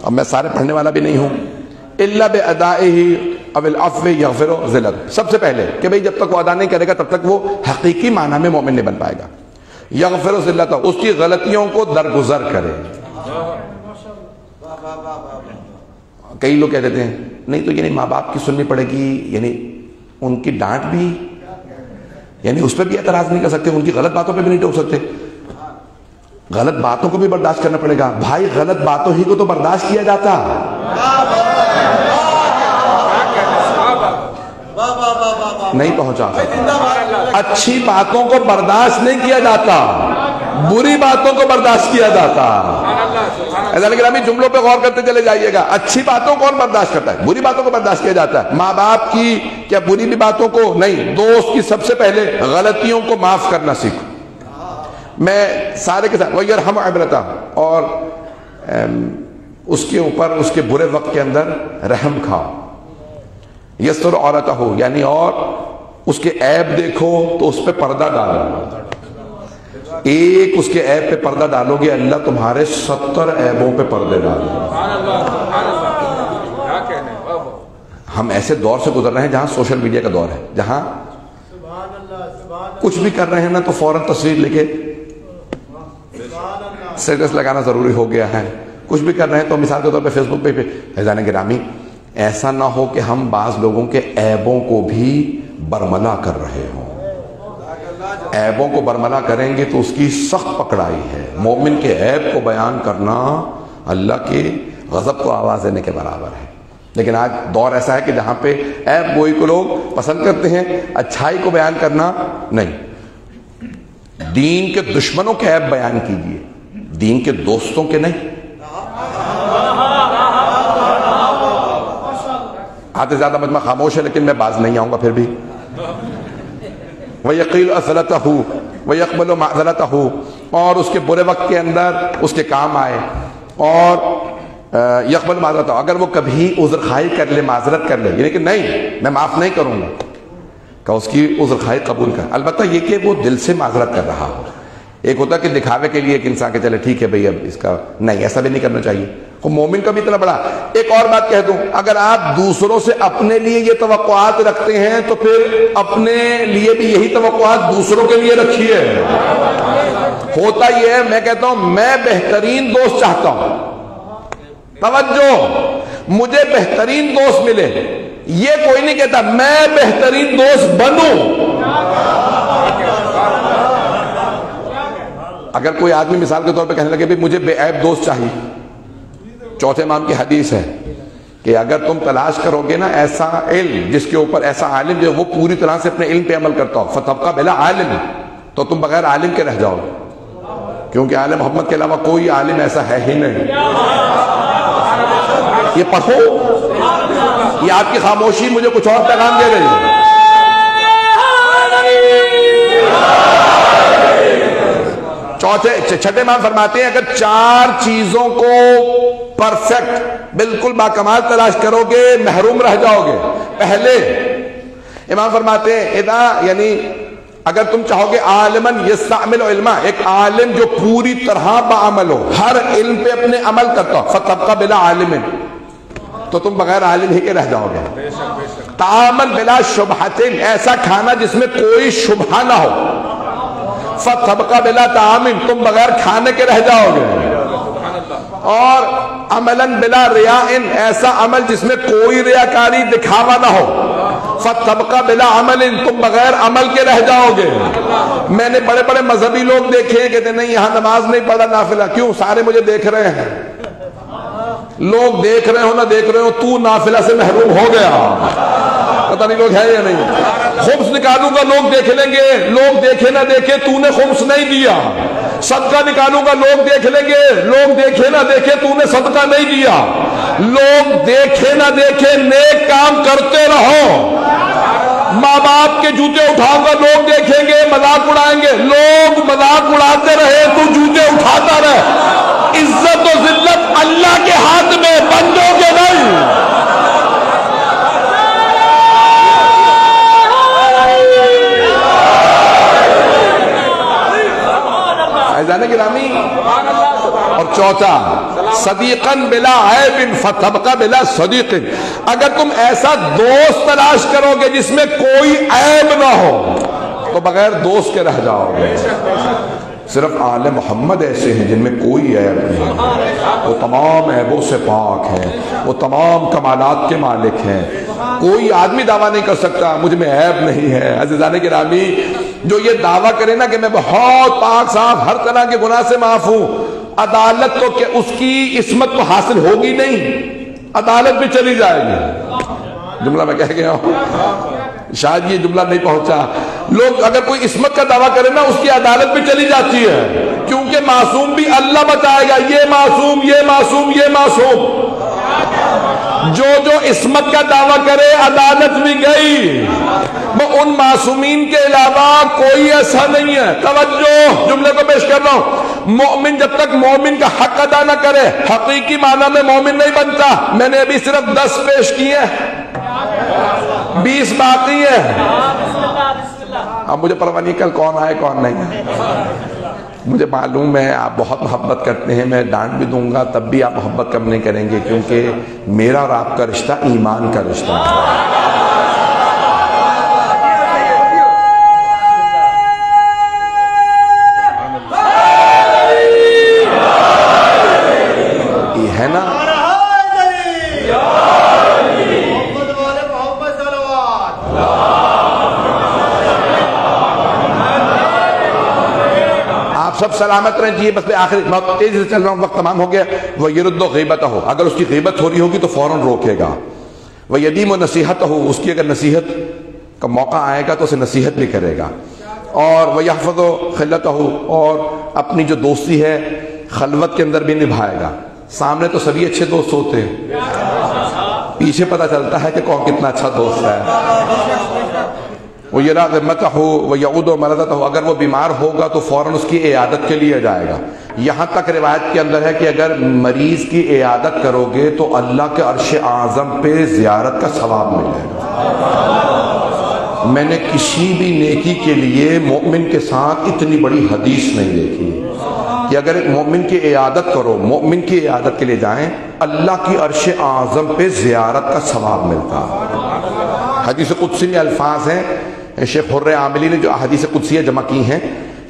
C: اب میں سارے پڑھنے والا بھی نہیں ہوں. الا بادائه او العفو یغفر ذلت. سب سے پہلے کہ بھئی جب تک وہ ادا نہیں کرے گا تب تک وہ حقیقی معنی میں مومن نہیں بن پائے گا. یغفر ذلت, اس کی غلطیوں کو درگزر کرے. کئی لوگ کہہ دیتے ہیں نہیں تو یعنی ماں باپ کی سننی پڑے گی, یعنی ان کی ڈانٹ بھی, یعنی اس پہ بھی اعتراض نہیں کر سکتے, ان کی غلط باتوں پہ بھی نہیں ٹوک سکتے, غلط باتوں کو بھی برداشت کرنا پڑے گا. بھائی غلط باتوں ہی کو تو برداشت کیا جاتا, نہیں پہنچا. اچھی باتوں کو برداشت نہیں کیا جاتا, بری باتوں کو برداشت کیا جاتا. گرامی جملوں پہ غور کرتے چلے جائیے گا. اچھی باتوں کو کون برداشت کرتا ہے؟ بری باتوں کو برداشت کیا جاتا ہے. ماں باپ کی کیا بری بھی باتوں کو نہیں, دوست کی سب سے پہلے غلطیوں کو معاف کرنا سیکھو. میں سارے کے ساتھ وَيَرْحَمُ عِبْرَتَهُ, اور اس کے اوپر اس کے برے وقت کے اندر رحم کھاؤ. یستر عورتہ, یعنی اور اس کے عیب دیکھو تو اس پہ پردہ ڈالو. ایک اس کے عیب پہ پردہ ڈالو گے اللہ تمہارے 70 عیبوں پہ پردے ڈالو. ہم ایسے دور سے گزر رہے ہیں جہاں سوشل میڈیا کا دور ہے, جہاں کچھ بھی کر رہے ہیں نا تو فوراً تصویر لے کے اسٹیٹس لگانا ضروری ہو گیا ہے. کچھ بھی کر رہے ہیں تو مثال کے طور پہ فیس بک پہ. عزیزان گرامی ایسا نہ ہو کہ ہم بعض لوگوں کے عیبوں کو بھی برملا کر رہے ہوں. عیبوں کو برملا کریں گے تو اس کی سخت پکڑائی ہے. مومن کے عیب کو بیان کرنا اللہ کے غضب کو آواز دینے کے برابر ہے. لیکن آج دور ایسا ہے کہ جہاں پہ عیب گوئی کو لوگ پسند کرتے ہیں, اچھائی کو بیان کرنا نہیں. دین کے دشمنوں کے عیب بیان کیجئے, دین کے دوستوں کے نہیں. آتے زیادہ مجمع خاموش ہے لیکن میں باز نہیں آؤں گا پھر بھی. وَيَقِيلُ أَثْلَتَهُ وَيَقْبَلُ مَعْذَرَتَهُ, اور اس کے برے وقت کے اندر اس کے کام آئے. اور یقبل معذرت, اگر وہ کبھی عذر خواہی کر لے, معذرت کر لے, یعنی کہ نہیں میں معاف نہیں کروں گا, کہ اس کی عذر خواہی قبول کر. البتہ یہ کہ وہ دل سے معذرت کر رہا ہو. ایک ہوتا کہ دکھاوے کے لیے ایک انسان کے چلے ٹھیک ہے بھئی اب اس کا نہیں, ایسا بھی نہیں کرنا چاہیے. مومن کا بھی اتنا بڑا. ایک اور بات کہہ دوں, اگر آپ دوسروں سے اپنے لیے یہ توقعات رکھتے ہیں تو پھر اپنے لیے بھی یہی توقعات دوسروں کے لیے رکھیے. ہوتا یہ ہے, میں کہتا ہوں میں بہترین دوست چاہتا ہوں, توجہ، مجھے بہترین دوست ملے، یہ کوئی نہیں کہتا میں بہترین دوست بنوں۔ اگر کوئی آدمی مثال کے طور پہ کہنے لگے بھی مجھے بے عیب دوست چاہیے، چوتھے امام کی حدیث ہے کہ اگر تم تلاش کرو گے نا ایسا علم جس کے اوپر ایسا عالم جو وہ پوری طرح سے اپنے علم پہ عمل کرتا ہو، فتبقى بلا عالم، تو تم بغیر عالم کے رہ جاؤ گے، کیونکہ عالم محمد کے علاوہ کوئی عالم ایسا ہے ہی نہیں۔ یہ پڑھو، یہ آپ کی خاموشی مجھے کچھ اور پیغام دے رہی ہے۔ چھٹے امام فرماتے ہیں اگر 4 چیزوں کو پرفیکٹ بالکل باکمال تلاش کرو گے محروم رہ جاؤ گے۔ پہلے امام فرماتے ہیں یعنی اگر تم چاہو گے عالمن یستعمل علما، ایک عالم جو پوری طرح بعمل ہو، ہر علم پہ اپنے عمل کرتا ہو، فتبقى بلا عالم، تو تم بغیر عالم ہی کے رہ جاؤ گے۔ طعاما بلا شبہۃ، ایسا کھانا جس میں کوئی شبہ نہ ہو، فتبقى بلا طعام، تم بغیر کھانے کے رہ جاؤ گے۔ اور عملا بلا ریاء، ایسا عمل جس میں کوئی ریاکاری دکھاوا نہ ہو، فتبقى بلا عمل، تم بغیر عمل کے رہ جاؤ گے۔ میں نے بڑے بڑے مذہبی لوگ دیکھے ہیں کہتے نہیں یہاں نماز نہیں پڑھا نافلہ، کیوں؟ سارے مجھے دیکھ رہے ہیں۔ لوگ دیکھ رہے ہو نہ دیکھ رہے ہو، تو نافلہ سے محروم ہو گیا۔ پتہ نہیں لوگ ہے یا نہیں۔ خمس نکالوں گا لوگ دیکھ لیں گے، لوگ دیکھے نہ دیکھے، تو نے خمس نہیں دیا۔ صدقہ نکالوں گا لوگ دیکھ لیں گے، لوگ دیکھے نہ دیکھے، تو نے صدقہ نہیں دیا۔ لوگ دیکھے نہ دیکھے نیک کام کرتے رہو۔ ماں باپ کے جوتے اٹھاؤں گا لوگ دیکھیں گے، مذاق اڑائیں گے، لوگ مذاق اڑاتے رہے تو جوتے اٹھاتا رہے۔ عزت و ذلت اللہ کے ہاتھ میں، بندوں کے نہیں۔ عزیزان گرامی، اور چوتھا صدیقاً بلا عیب فتبقى بلا صدیق، اگر تم ایسا دوست تلاش کرو گے جس میں کوئی عیب نہ ہو تو بغیر دوست کے رہ جاؤ گے۔ صرف آل محمد ایسے ہیں جن میں کوئی عیب نہیں، وہ تمام عیبوں سے پاک ہیں، وہ تمام کمالات کے مالک ہیں۔ کوئی آدمی دعویٰ نہیں کر سکتا مجھ میں عیب نہیں ہے۔ عزیزان گرامی، جو یہ دعویٰ کرے نا کہ میں بہت پاک صاف ہر طرح کے گناہ سے معاف ہوں، عدالت تو کہ اس کی عصمت تو حاصل ہوگی نہیں، عدالت بھی چلی جائے گی۔ جملہ میں کہہ گیا ہوں، شاید یہ جملہ نہیں پہنچا۔ لوگ اگر کوئی عصمت کا دعویٰ کرے نا اس کی عدالت بھی چلی جاتی ہے، کیونکہ معصوم بھی اللہ بتائے گا یہ معصوم، یہ معصوم، یہ معصوم۔ جو عصمت کا دعویٰ کرے عدالت بھی گئی۔ وہ ان معصومین کے علاوہ کوئی ایسا نہیں ہے۔ توجہ، جملے کو پیش کر رہا ہوں، مومن جب تک مومن کا حق ادا نہ کرے حقیقی معنی میں مومن نہیں بنتا۔ میں نے ابھی صرف 10 پیش کیے ہیں، 20 باقی ہیں۔ اب مجھے پرواہ نہیں کل کون آئے کون نہیں ہے، مجھے معلوم ہے آپ بہت محبت کرتے ہیں، میں ڈانٹ بھی دوں گا تب بھی آپ محبت کم نہیں کریں گے، کیونکہ میرا اور آپ کا رشتہ ایمان کا رشتہ ہے۔ ہے نا؟ آپ سب سلامت رہیں جی، بس میں آخری تیزی سے چل رہا ہوں، وقت تمام ہو گیا۔ وَيَرُدُّ غِيبَتَهُ، اگر اس کی غیبت ہو رہی ہوگی تو فوراً روکے گا۔ وَيَدِيمُ نَصِيحَتَهُ، اس کی اگر نصیحت کا موقع آئے گا تو اسے نصیحت بھی کرے گا۔ اور وَيَحْفَظُ خِلَّتَهُ، اور اپنی جو دوستی ہے خلوت کے اندر بھی نبھائے گا۔ سامنے تو سبھی اچھے دوست ہوتے ہیں، پیچھے پتہ چلتا ہے کہ کون کتنا اچھا دوست ہے۔ وَيَرَى ذِمَّتَهُ وَيَعُودُ مَرَضَتَهُ، اگر وہ بیمار ہوگا تو فوراً اس کی عیادت کے لیے جائے گا۔ یہاں تک روایت کے اندر ہے کہ اگر مریض کی عیادت کرو گے تو اللہ کے عرش اعظم پہ زیارت کا ثواب ملے گا۔ میں نے کسی بھی نیکی کے لیے مومن کے ساتھ اتنی بڑی حدیث نہیں دیکھی کہ اگر ایک مومن کی عیادت کرو، مومن کی عیادت کے لیے جائیں، اللہ کی عرش اعظم پہ زیارت کا ثواب ملتا۔ حدیث قدسی میں الفاظ ہیں، شیخ حر عاملی نے جو احادیث قدسیہ جمع کی ہیں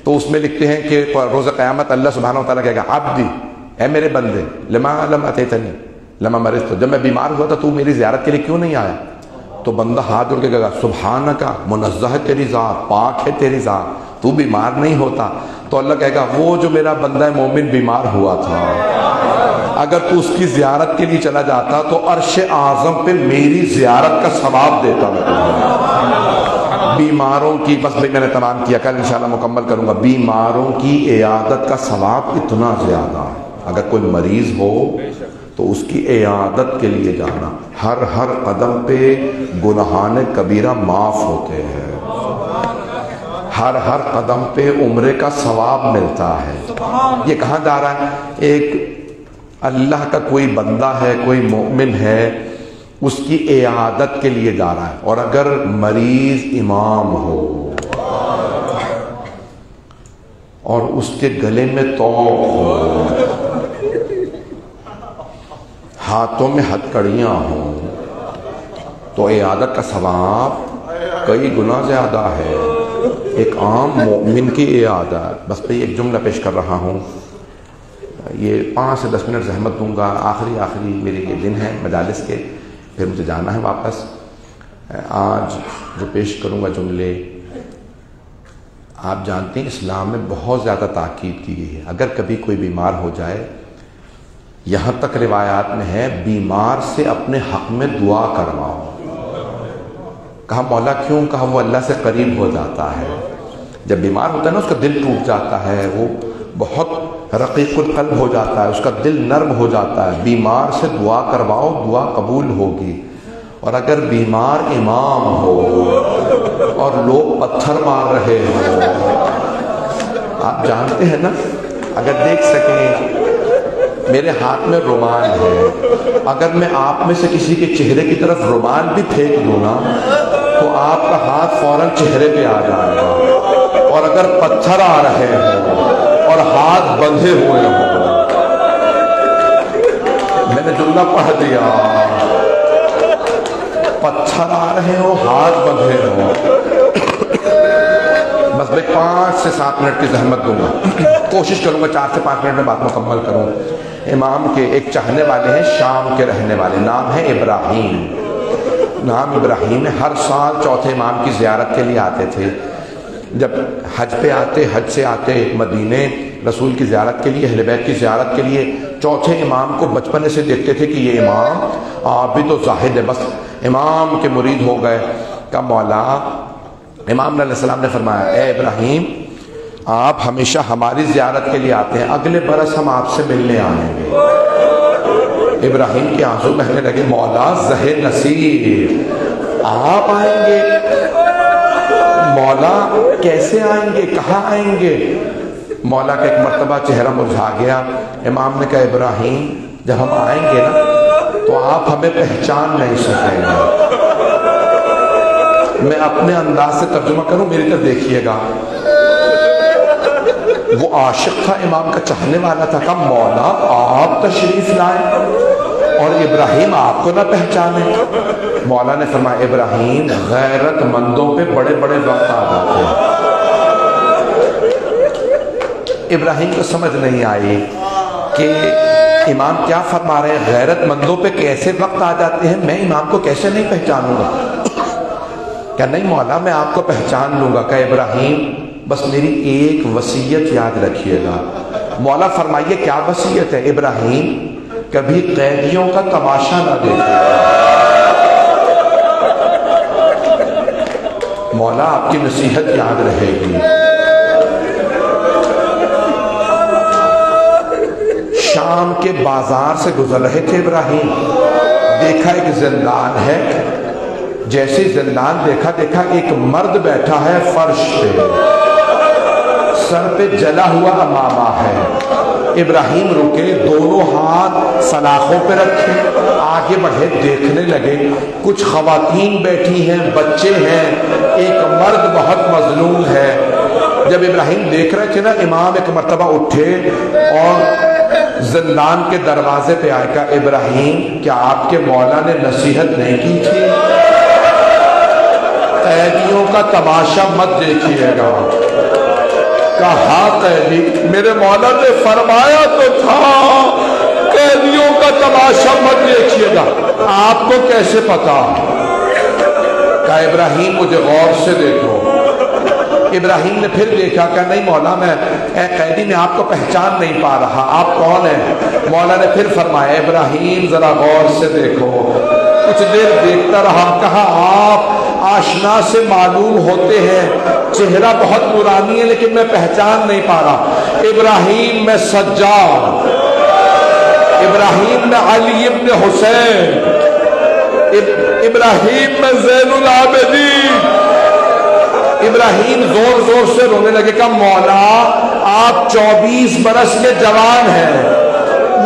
C: تو اس میں لکھتے ہیں کہ روز قیامت اللہ سبحانہ و تعالیٰ کہے گا عبدی، اے میرے بندے، لما لم اتیتنی، لما مرضت، جب میں بیمار ہوا تھا تو میری زیارت کے لیے کیوں نہیں آیا؟ تو بندہ ہاتھ جوڑ کے کہے گا سبحانک، منزہ ہے تیری ذات، پاک ہے تیری ذات، تو بیمار نہیں ہوتا۔ تو اللہ کہے گا وہ جو میرا بندہ مومن بیمار ہوا تھا، اگر تو اس کی زیارت کے لیے چلا جاتا تو عرش اعظم پہ میری زیارت کا ثواب دیتا میں تمہیں۔ بیماروں کی، بس میں نے تمام کیا، کل انشاءاللہ مکمل کروں گا۔ بیماروں کی عیادت کا ثواب اتنا زیادہ ہے، اگر کوئی مریض ہو تو اس کی عیادت کے لیے جانا، ہر قدم پہ گناہان کبیرہ معاف ہوتے ہیں، ہر قدم پہ عمرے کا ثواب ملتا ہے۔ یہ کہاں جا رہا ہے؟ ایک اللہ کا کوئی بندہ ہے، کوئی مومن ہے، اس کی عیادت کے لیے جا رہا ہے، اور اگر مریض امام ہو اور اس کے گلے میں طوق ہو، ہاتھوں میں ہتھکڑیاں ہوں، تو عیادت کا ثواب کئی گنا زیادہ ہے ایک عام مومن کی عیادت۔ بس میں ایک جملہ پیش کر رہا ہوں، یہ 5 سے 10 منٹ زحمت دوں گا، آخری میرے یہ دن ہے مجالس کے، پھر مجھے جانا ہے واپس۔ آج جو پیش کروں گا جملے، آپ جانتے ہیں اسلام میں بہت زیادہ تاکید کی گئی ہے، اگر کبھی کوئی بیمار ہو جائے، یہاں تک روایات میں ہے بیمار سے اپنے حق میں دعا کرواؤ۔ کہا مولا کیوں؟ کہا وہ اللہ سے قریب ہو جاتا ہے، جب بیمار ہوتا ہے نا اس کا دل ٹوٹ جاتا ہے، وہ بہت رقیق القلب ہو جاتا ہے، اس کا دل نرم ہو جاتا ہے، بیمار سے دعا کرواؤ، دعا قبول ہوگی۔ اور اگر بیمار امام ہو اور لوگ پتھر مار رہے ہوں، آپ جانتے ہیں نا، اگر دیکھ سکیں میرے ہاتھ میں رومال ہے، اگر میں آپ میں سے کسی کے چہرے کی طرف رومال بھی پھینک دوں نا تو آپ کا ہاتھ فوراً چہرے پہ آ جائے گا، اور اگر پتھر آ رہے ہوں اور ہاتھ بندھے ہوئے ہوں، میں نے جملہ پڑھ دیا، پتھر آ رہے ہوں ہاتھ بندھے ہوں، بس میں 5 سے 7 منٹ کی زحمت دوں گا، کوشش کروں گا 4 سے 5 منٹ میں بات مکمل کروں۔ امام کے ایک چاہنے والے ہیں، شام کے رہنے والے، نام ہے ابراہیم، نام ابراہیم ہے، ہر سال چوتھے امام کی زیارت کے لیے آتے تھے۔ جب حج پہ آتے، حج سے آتے مدینے رسول کی زیارت کے لیے، اہل بیت کی زیارت کے لیے، چوتھے امام کو بچپنے سے دیکھتے تھے کہ یہ امام آپ بھی تو زاہد ہے، بس امام کے مرید ہو گئے۔ کہ مولا، امام علیہ السلام نے فرمایا اے ابراہیم آپ ہمیشہ ہماری زیارت کے لیے آتے ہیں، اگلے برس ہم آپ سے ملنے آئیں گے۔ ابراہیم کے آنسو بہنے لگے، مولا زہ نصیب آپ آئیں گے؟ مولا کیسے آئیں گے، کہاں آئیں گے؟ مولا کا ایک مرتبہ چہرہ مرجھا گیا۔ امام نے کہا ابراہیم جب ہم آئیں گے نا تو آپ ہمیں پہچان نہیں سکیں گے۔ میں اپنے انداز سے ترجمہ کروں، میری طرف دیکھیے گا۔ وہ عاشق تھا، امام کا چاہنے والا تھا، کہا مولا آپ تشریف لائیں اور ابراہیم آپ کو نہ پہچانے۔ مولا نے فرمایا ابراہیم غیرت مندوں پہ بڑے بڑے وقت آ جاتے ہیں۔ ابراہیم کو سمجھ نہیں آئی کہ امام کیا فرما رہے ہیں، غیرت مندوں پہ کیسے وقت آ جاتے ہیں، میں امام کو کیسے نہیں پہچانوں گا؟ کہ نہیں مولا میں آپ کو پہچان لوں گا۔ کہ ابراہیم بس میری ایک وصیت یاد رکھیے گا۔ مولا فرمائیے کیا وصیت ہے؟ ابراہیم کبھی قیدیوں کا تماشا نہ دیکھیے گا۔ مولا آپ کی نصیحت یاد رہے گی۔ شام کے بازار سے گزر رہے تھے ابراہیم، دیکھا ایک زندان ہے، جیسے زندان دیکھا ایک مرد بیٹھا ہے فرش پہ، سر پہ جلا ہوا امامہ ہے۔ ابراہیم رکے، دونوں ہاتھ سلاخوں پہ رکھے، آگے بڑھے، دیکھنے لگے، کچھ خواتین بیٹھی ہیں، بچے ہیں، ایک مرد بہت مظلوم ہے۔ جب ابراہیم دیکھ رہے تھے نا، امام ایک مرتبہ اٹھے اور زندان کے دروازے پہ آئے، کہا ابراہیم کیا آپ کے مولا نے نصیحت نہیں کی تھی؟ قیدیوں کا تماشا مت دیکھیے گا۔ کہا ہاں قیدی، میرے مولا نے فرمایا تو تھا قیدیوں کا تماشا مت آپ کو کیسے پتا؟ کہا ابراہیم مجھے غور سے دیکھو۔ ابراہیم نے پھر دیکھا کہ نہیں مولا میں اے قیدی میں آپ کو پہچان نہیں پا رہا، آپ کون ہیں؟ مولا نے پھر فرمایا ابراہیم ذرا غور سے دیکھو۔ کچھ دیر دیکھتا رہا، کہا آپ آشنا سے معلوم ہوتے ہیں، چہرہ بہت نورانی ہے لیکن میں پہچان نہیں پا رہا۔ ابراہیم میں سجاد، ابراہیم میں علی ابن حسین، ابراہیم میں زین العابدین۔ ابراہیم زور زور سے رونے لگے کہ مولا آپ 24 برس کے جوان ہیں،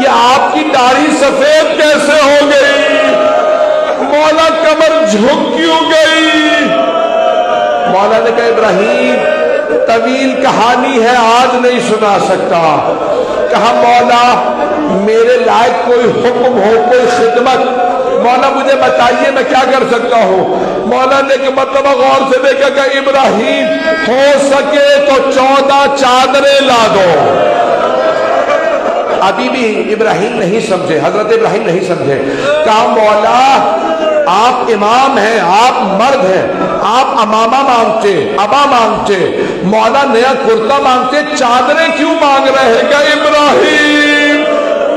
C: یہ آپ کی داڑھی سفید کیسے ہو گئی؟ مولا کمر جھک کیوں گئی؟ مولا نے کہا ابراہیم طویل کہانی ہے، آج نہیں سنا سکتا۔ کہا مولا میرے لائق کوئی حکم ہو، کوئی خدمت، مولا مجھے بتائیے میں کیا کر سکتا ہوں؟ مولا نے کہ مطلب غور سے دیکھا کہ ابراہیم ہو سکے تو 14 چادریں لا دو۔ ابھی بھی ابراہیم نہیں سمجھے، حضرت ابراہیم نہیں سمجھے۔ کہا مولا آپ امام ہیں، آپ مرد ہیں، آپ امامہ مانگتے، ابا مانگتے، مولا نیا کرتا مانگتے، چادریں کیوں مانگ رہے ہیں؟ کہ ابراہیم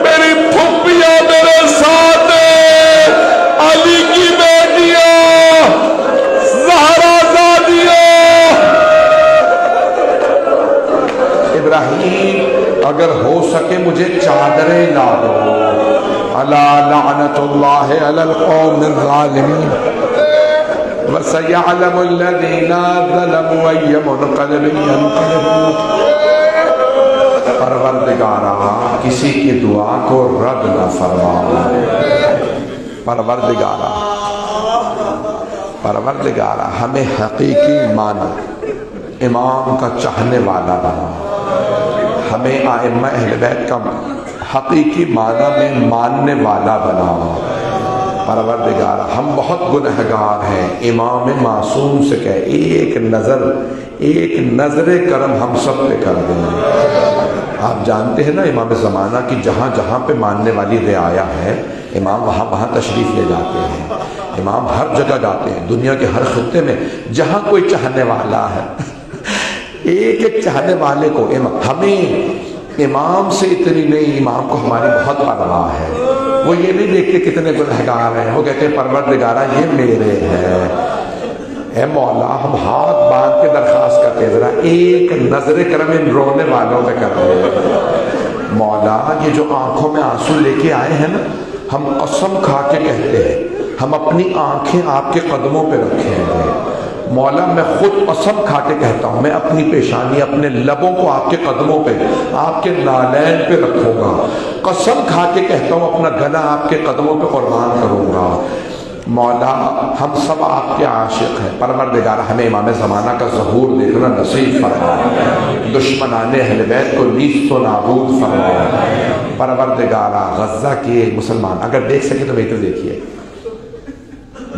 C: میری پھپھیاں میرے ساتھ ہیں، علی کی بیٹیاں، زہرا زادیاں۔ ابراہیم اگر ہو سکے مجھے چادریں لا دو۔ الا لعنت اللہ علی القوم الظالمین وسیعلم الذین ظلموا ای منقلب ینقلبون۔ پروردگارا کسی کی دعا کو رد نہ فرما، پروردگارا ہمیں حقیقی معنی امام کا چاہنے والا بنا، ہمیں ائمہ اہل بیت کا حقیقی معنی میں ماننے والا بنا۔ پروردگارا ہم بہت گنہگار ہیں، امام معصوم سے کہ ایک نظر کرم ہم سب پہ کر دیں۔ آپ جانتے ہیں نا امام زمانہ کی جہاں جہاں پہ ماننے والی رعایا ہے، امام وہاں وہاں تشریف لے جاتے ہیں، امام ہر جگہ جاتے ہیں، دنیا کے ہر خطے میں جہاں کوئی چاہنے والا ہے ایک ایک چاہنے والے کو ہمیں امام سے اتنی نہیں، امام کو ہماری بہت پرواہ ہے۔ وہ یہ نہیں دیکھتے کتنے گنہگار ہیں، وہ کہتے ہیں پروردگارہ یہ میرے ہیں۔ اے مولا ہم ہاتھ باندھ کے درخواست کرتے ہیں، ذرا ایک نظر کرم ان رونے والوں پہ کر رہے ہیں۔ مولا یہ جو آنکھوں میں آنسو لے کے آئے ہیں نا، ہم قسم کھا کے کہتے ہیں ہم اپنی آنکھیں آپ کے قدموں پہ رکھیں گے۔ مولا میں خود قسم کھا کے کہتا ہوں میں اپنی پیشانی، اپنے لبوں کو آپ کے قدموں پہ، آپ کے نالین پہ رکھوں گا۔ قسم کھا کے کہتا ہوں اپنا گلا آپ کے قدموں پہ قربان کروں گا۔ مولا ہم سب آپ کے عاشق ہیں، پروردگار ہمیں امام زمانہ کا ظہور دیکھنا نصیب فرما، دشمنان اہل بیت کو نیست و نابود فرما۔ پروردگارہ غزہ کے مسلمان اگر دیکھ سکے تو بہتر دیکھیے،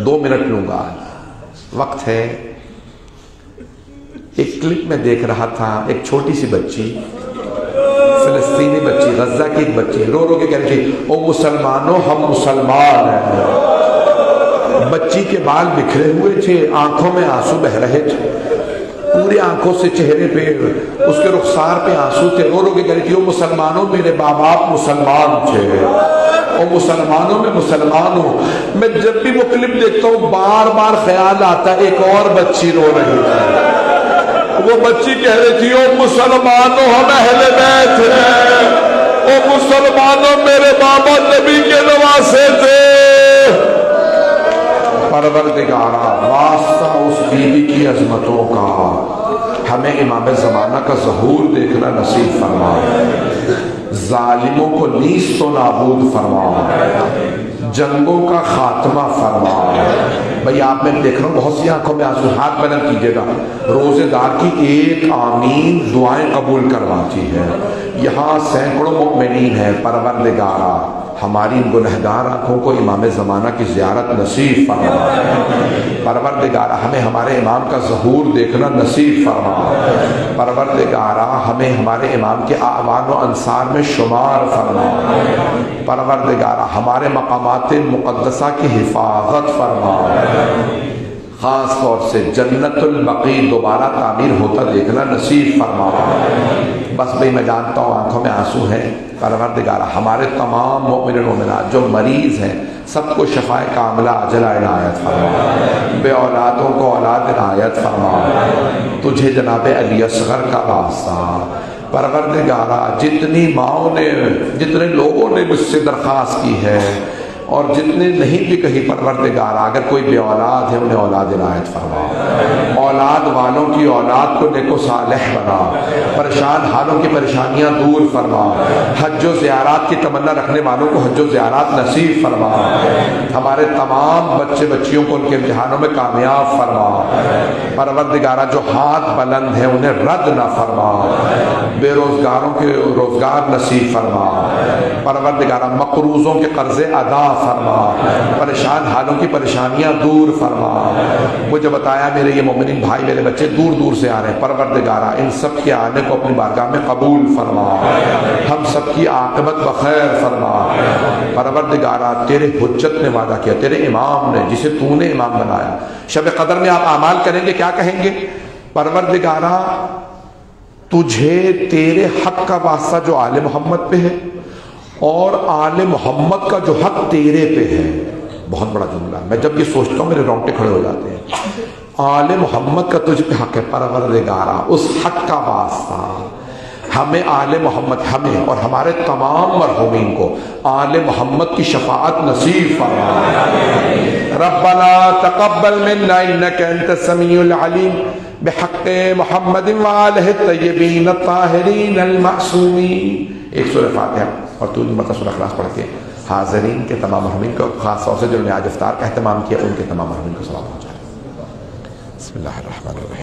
C: 2 منٹ لوں گا، وقت ہے۔ ایک کلپ میں دیکھ رہا تھا، ایک چھوٹی سی بچی، فلسطینی بچی، غزہ کی ایک بچی رو رو کے کہہ رہی تھی او مسلمانوں ہم مسلمان ہیں۔ بچی کے بال بکھرے ہوئے تھے، آنکھوں میں آنسو بہ رہے تھے، پورے آنکھوں سے چہرے پہ، اس کے رخسار پہ آنسو تھے، رو رو کے کہہ رہی تھی او مسلمانوں میرے باپ مسلمان تھے، او مسلمانوں میں مسلمان ہوں۔ میں جب بھی وہ کلپ دیکھتا ہوں بار بار خیال آتا ہے ایک اور بچی رو رہی ہے، وہ بچی کہہ رہی تھی او مسلمانوں ہم اہل بیت ہیں، او مسلمانوں میرے بابا نبی کے نواسے تھے۔ پروردگارہ واسطہ اس بیوی کی عظمتوں کا، ہمیں امام زمانہ کا ظہور دیکھنا نصیب فرما، ظالموں کو نیست و نابود فرما، جنگوں کا خاتمہ فرما۔ بھئی آپ میں دیکھ رہا ہوں بہت سی آنکھوں میں آنسو، ہاتھ بلند کیجئے گا، روزے دار کی ایک آمین دعائیں قبول کرواتی ہے۔ یہاں سینکڑوں مؤمنین ہیں، پروردگارہ ہماری گنہگار آنکھوں کو امام زمانہ کی زیارت نصیب فرما۔ پروردگارہ ہمیں ہمارے امام کا ظہور دیکھنا نصیب فرما۔ پروردگارہ ہمیں ہمارے امام کے اعوان و انصار میں شمار فرما۔ پروردگارہ ہمارے مقامات مقدسہ کی حفاظت فرما۔ خاص طور سے جنت البقیع دوبارہ تعمیر ہوتا دیکھنا نصیب فرما۔ بس بھئی میں جانتا ہوں آنکھوں میں آنسو ہیں، پروردگارہ ہمارے تمام مومن و مومنات جو مریض ہیں سب کو شفائے کاملہ عاجلہ عنایت فرما۔ بے اولادوں کو اولاد عنایت فرما۔ تجھے جناب علی اصغر کا واسطہ پروردگارہ جتنی ماؤں نے جتنے لوگوں نے مجھ سے درخواست کی ہے اور جتنے نہیں بھی کہیں پروردگار اگر کوئی بے اولاد ہے انہیں اولاد عنایت فرما۔ اولاد والوں کی اولاد کو نیک و صالح بنا۔ پریشان حالوں کی پریشانیاں دور فرما۔ حج و زیارات کی تمنا رکھنے والوں کو حج و زیارات نصیب فرما۔ ہمارے تمام بچے بچیوں کو ان کے امتحانوں میں کامیاب فرما۔ پروردگارہ جو ہاتھ بلند ہیں انہیں رد نہ فرما۔ بے روزگاروں کے روزگار نصیب فرما۔ پروردگارہ مقروضوں کے قرضے ادا فرما۔ پریشان حالوں کی پریشانیاں دور فرما۔ مجھے بتایا میرے یہ مومنین بھائی میرے بچے دور دور سے آ رہے ہیں، پروردگارہ ان سب کے آنے کو اپنی بارگاہ میں قبول فرما۔ ہم سب کی عاقبت بخیر فرما۔ پروردگارہ تیرے حجت نے وعدہ کیا، تیرے امام نے جسے تو نے امام بنایا، شب قدر میں آپ اعمال کریں گے، کیا کہیں گے؟ پروردگارہ تجھے تیرے حق کا واسطہ جو آل محمد پہ ہے اور آل محمد کا جو حق تیرے پہ ہے۔ بہت بڑا جملہ، میں جب یہ سوچتا ہوں میرے رونگٹے کھڑے ہو جاتے ہیں۔ آل محمد کا تجھ پہ حق ہے، پروردگارہ اس حق کا واسطہ ہمیں آل محمد، ہمیں اور ہمارے تمام مرحومین کو آل محمد کی شفاعت نصیب فرما۔ ربنا تقبل منا انك انت السميع العليم بحق محمد وآلہ الطیبین الطاہرین المعصومین۔ ایک سورہ فاتحہ اور تو مرتبہ سورہ اخلاص پڑھ کے حاضرین کے تمام مرحومین کو، خاص طور سے جنہوں نے آج افطار کا اہتمام کیا ان کے تمام مرحومین کو ثواب پہنچائے۔ بسم اللہ الرحمن الرحیم۔